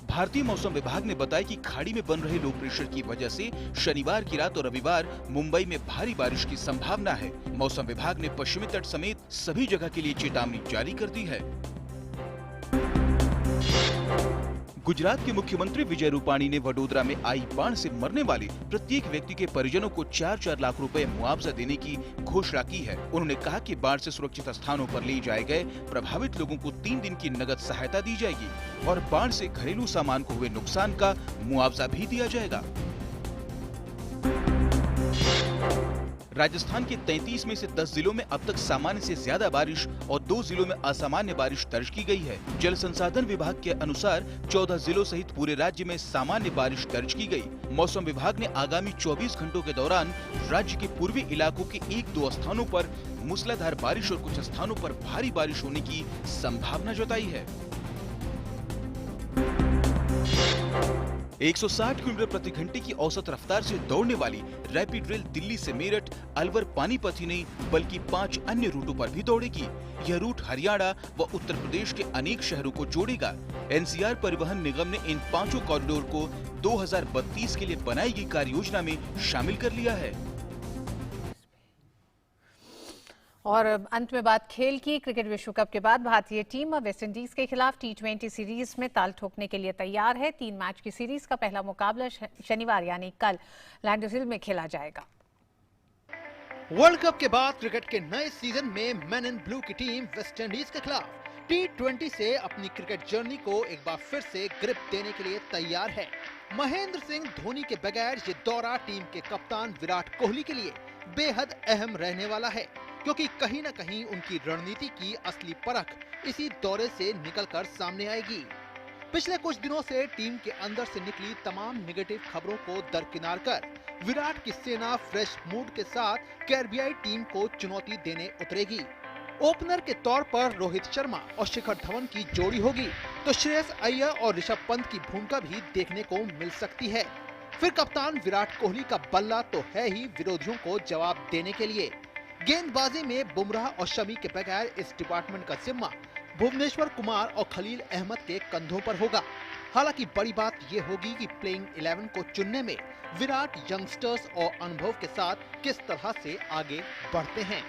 भारतीय मौसम विभाग ने बताया कि खाड़ी में बन रहे लो प्रेशर की वजह से शनिवार की रात और रविवार मुंबई में भारी बारिश की संभावना है। मौसम विभाग ने पश्चिमी तट समेत सभी जगह के लिए चेतावनी जारी कर दी है। गुजरात के मुख्यमंत्री विजय रूपाणी ने वडोदरा में आई बाढ़ से मरने वाले प्रत्येक व्यक्ति के परिजनों को 4-4 लाख रुपए मुआवजा देने की घोषणा की है। उन्होंने कहा कि बाढ़ से सुरक्षित स्थानों पर ले जाए गए प्रभावित लोगों को 3 दिन की नगद सहायता दी जाएगी और बाढ़ से घरेलू सामान को हुए नुकसान का मुआवजा भी दिया जाएगा। राजस्थान के 33 में से 10 जिलों में अब तक सामान्य से ज्यादा बारिश और 2 जिलों में असामान्य बारिश दर्ज की गई है। जल संसाधन विभाग के अनुसार 14 जिलों सहित पूरे राज्य में सामान्य बारिश दर्ज की गई। मौसम विभाग ने आगामी 24 घंटों के दौरान राज्य के पूर्वी इलाकों के 1-2 स्थानों पर मूसलाधार बारिश और कुछ स्थानों पर भारी बारिश होने की संभावना जताई है। 160 किलोमीटर प्रति घंटे की औसत रफ्तार से दौड़ने वाली रैपिड रेल दिल्ली से मेरठ, अलवर, पानीपत ही नहीं बल्कि 5 अन्य रूटों पर भी दौड़ेगी। यह रूट हरियाणा व उत्तर प्रदेश के अनेक शहरों को जोड़ेगा। एनसीआर परिवहन निगम ने इन 5 कॉरिडोर को 2032 के लिए बनाई गई कार्य योजना में शामिल कर लिया है। और अंत में बात खेल की। क्रिकेट विश्व कप के बाद भारतीय टीम वेस्टइंडीज के खिलाफ T20 सीरीज में ताल ठोकने के लिए तैयार है। 3 मैच की सीरीज का पहला मुकाबला शनिवार यानी कल लैंडरहिल में खेला जाएगा। वर्ल्ड कप के बाद क्रिकेट के नए सीजन में मैन इन ब्लू की टीम वेस्टइंडीज के खिलाफ T20 से अपनी क्रिकेट जर्नी को एक बार फिर से ग्रिप देने के लिए तैयार है। महेंद्र सिंह धोनी के बगैर ये दौरा टीम के कप्तान विराट कोहली के लिए बेहद अहम रहने वाला है, क्योंकि कहीं न कहीं उनकी रणनीति की असली परख इसी दौरे से निकलकर सामने आएगी। पिछले कुछ दिनों से टीम के अंदर से निकली तमाम नेगेटिव खबरों को दरकिनार कर विराट की सेना फ्रेश मूड के साथ कैरिबियाई टीम को चुनौती देने उतरेगी। ओपनर के तौर पर रोहित शर्मा और शिखर धवन की जोड़ी होगी, तो श्रेयस अय्यर और ऋषभ पंत की भूमिका भी देखने को मिल सकती है। फिर कप्तान विराट कोहली का बल्ला तो है ही विरोधियों को जवाब देने के लिए। गेंदबाजी में बुमराह और शमी के बगैर इस डिपार्टमेंट का जिम्मा भुवनेश्वर कुमार और खलील अहमद के कंधों पर होगा। हालांकि बड़ी बात यह होगी कि प्लेइंग 11 को चुनने में विराट यंगस्टर्स और अनुभव के साथ किस तरह से आगे बढ़ते हैं।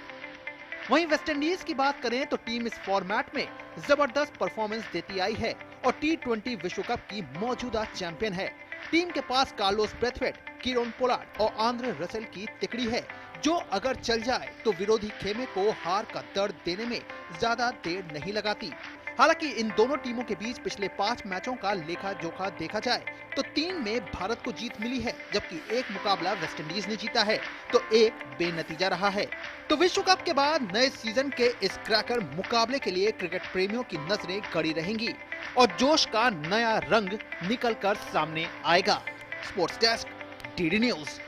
वहीं वेस्टइंडीज की बात करें तो टीम इस फॉर्मेट में जबरदस्त परफॉर्मेंस देती आई है और T20 विश्व कप की मौजूदा चैंपियन है। टीम के पास कार्लोस ब्रेथवेट, कीरोन पोलार्ड और आंद्रे रसेल की तिकड़ी है, जो अगर चल जाए तो विरोधी खेमे को हार का दर्द देने में ज्यादा देर नहीं लगाती। हालांकि इन दोनों टीमों के बीच पिछले 5 मैचों का लेखा जोखा देखा जाए तो 3 में भारत को जीत मिली है, जबकि एक मुकाबला वेस्टइंडीज ने जीता है तो एक बेनतीजा रहा है। तो विश्व कप के बाद नए सीजन के इस क्रैकर मुकाबले के लिए क्रिकेट प्रेमियों की नजरें गड़ी रहेंगी और जोश का नया रंग निकल कर सामने आएगा। Sports desk, DD news.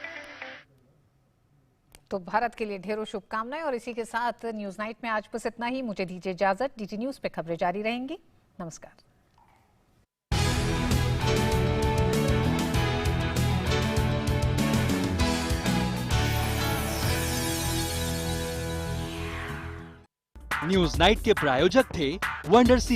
तो भारत के लिए ढेरों शुभकामनाएं और इसी के साथ न्यूज नाइट में आज बस इतना ही। मुझे दीजिए इजाजत। डीडी न्यूज पे खबरें जारी रहेंगी। नमस्कार। न्यूज नाइट के प्रायोजक थे वंडर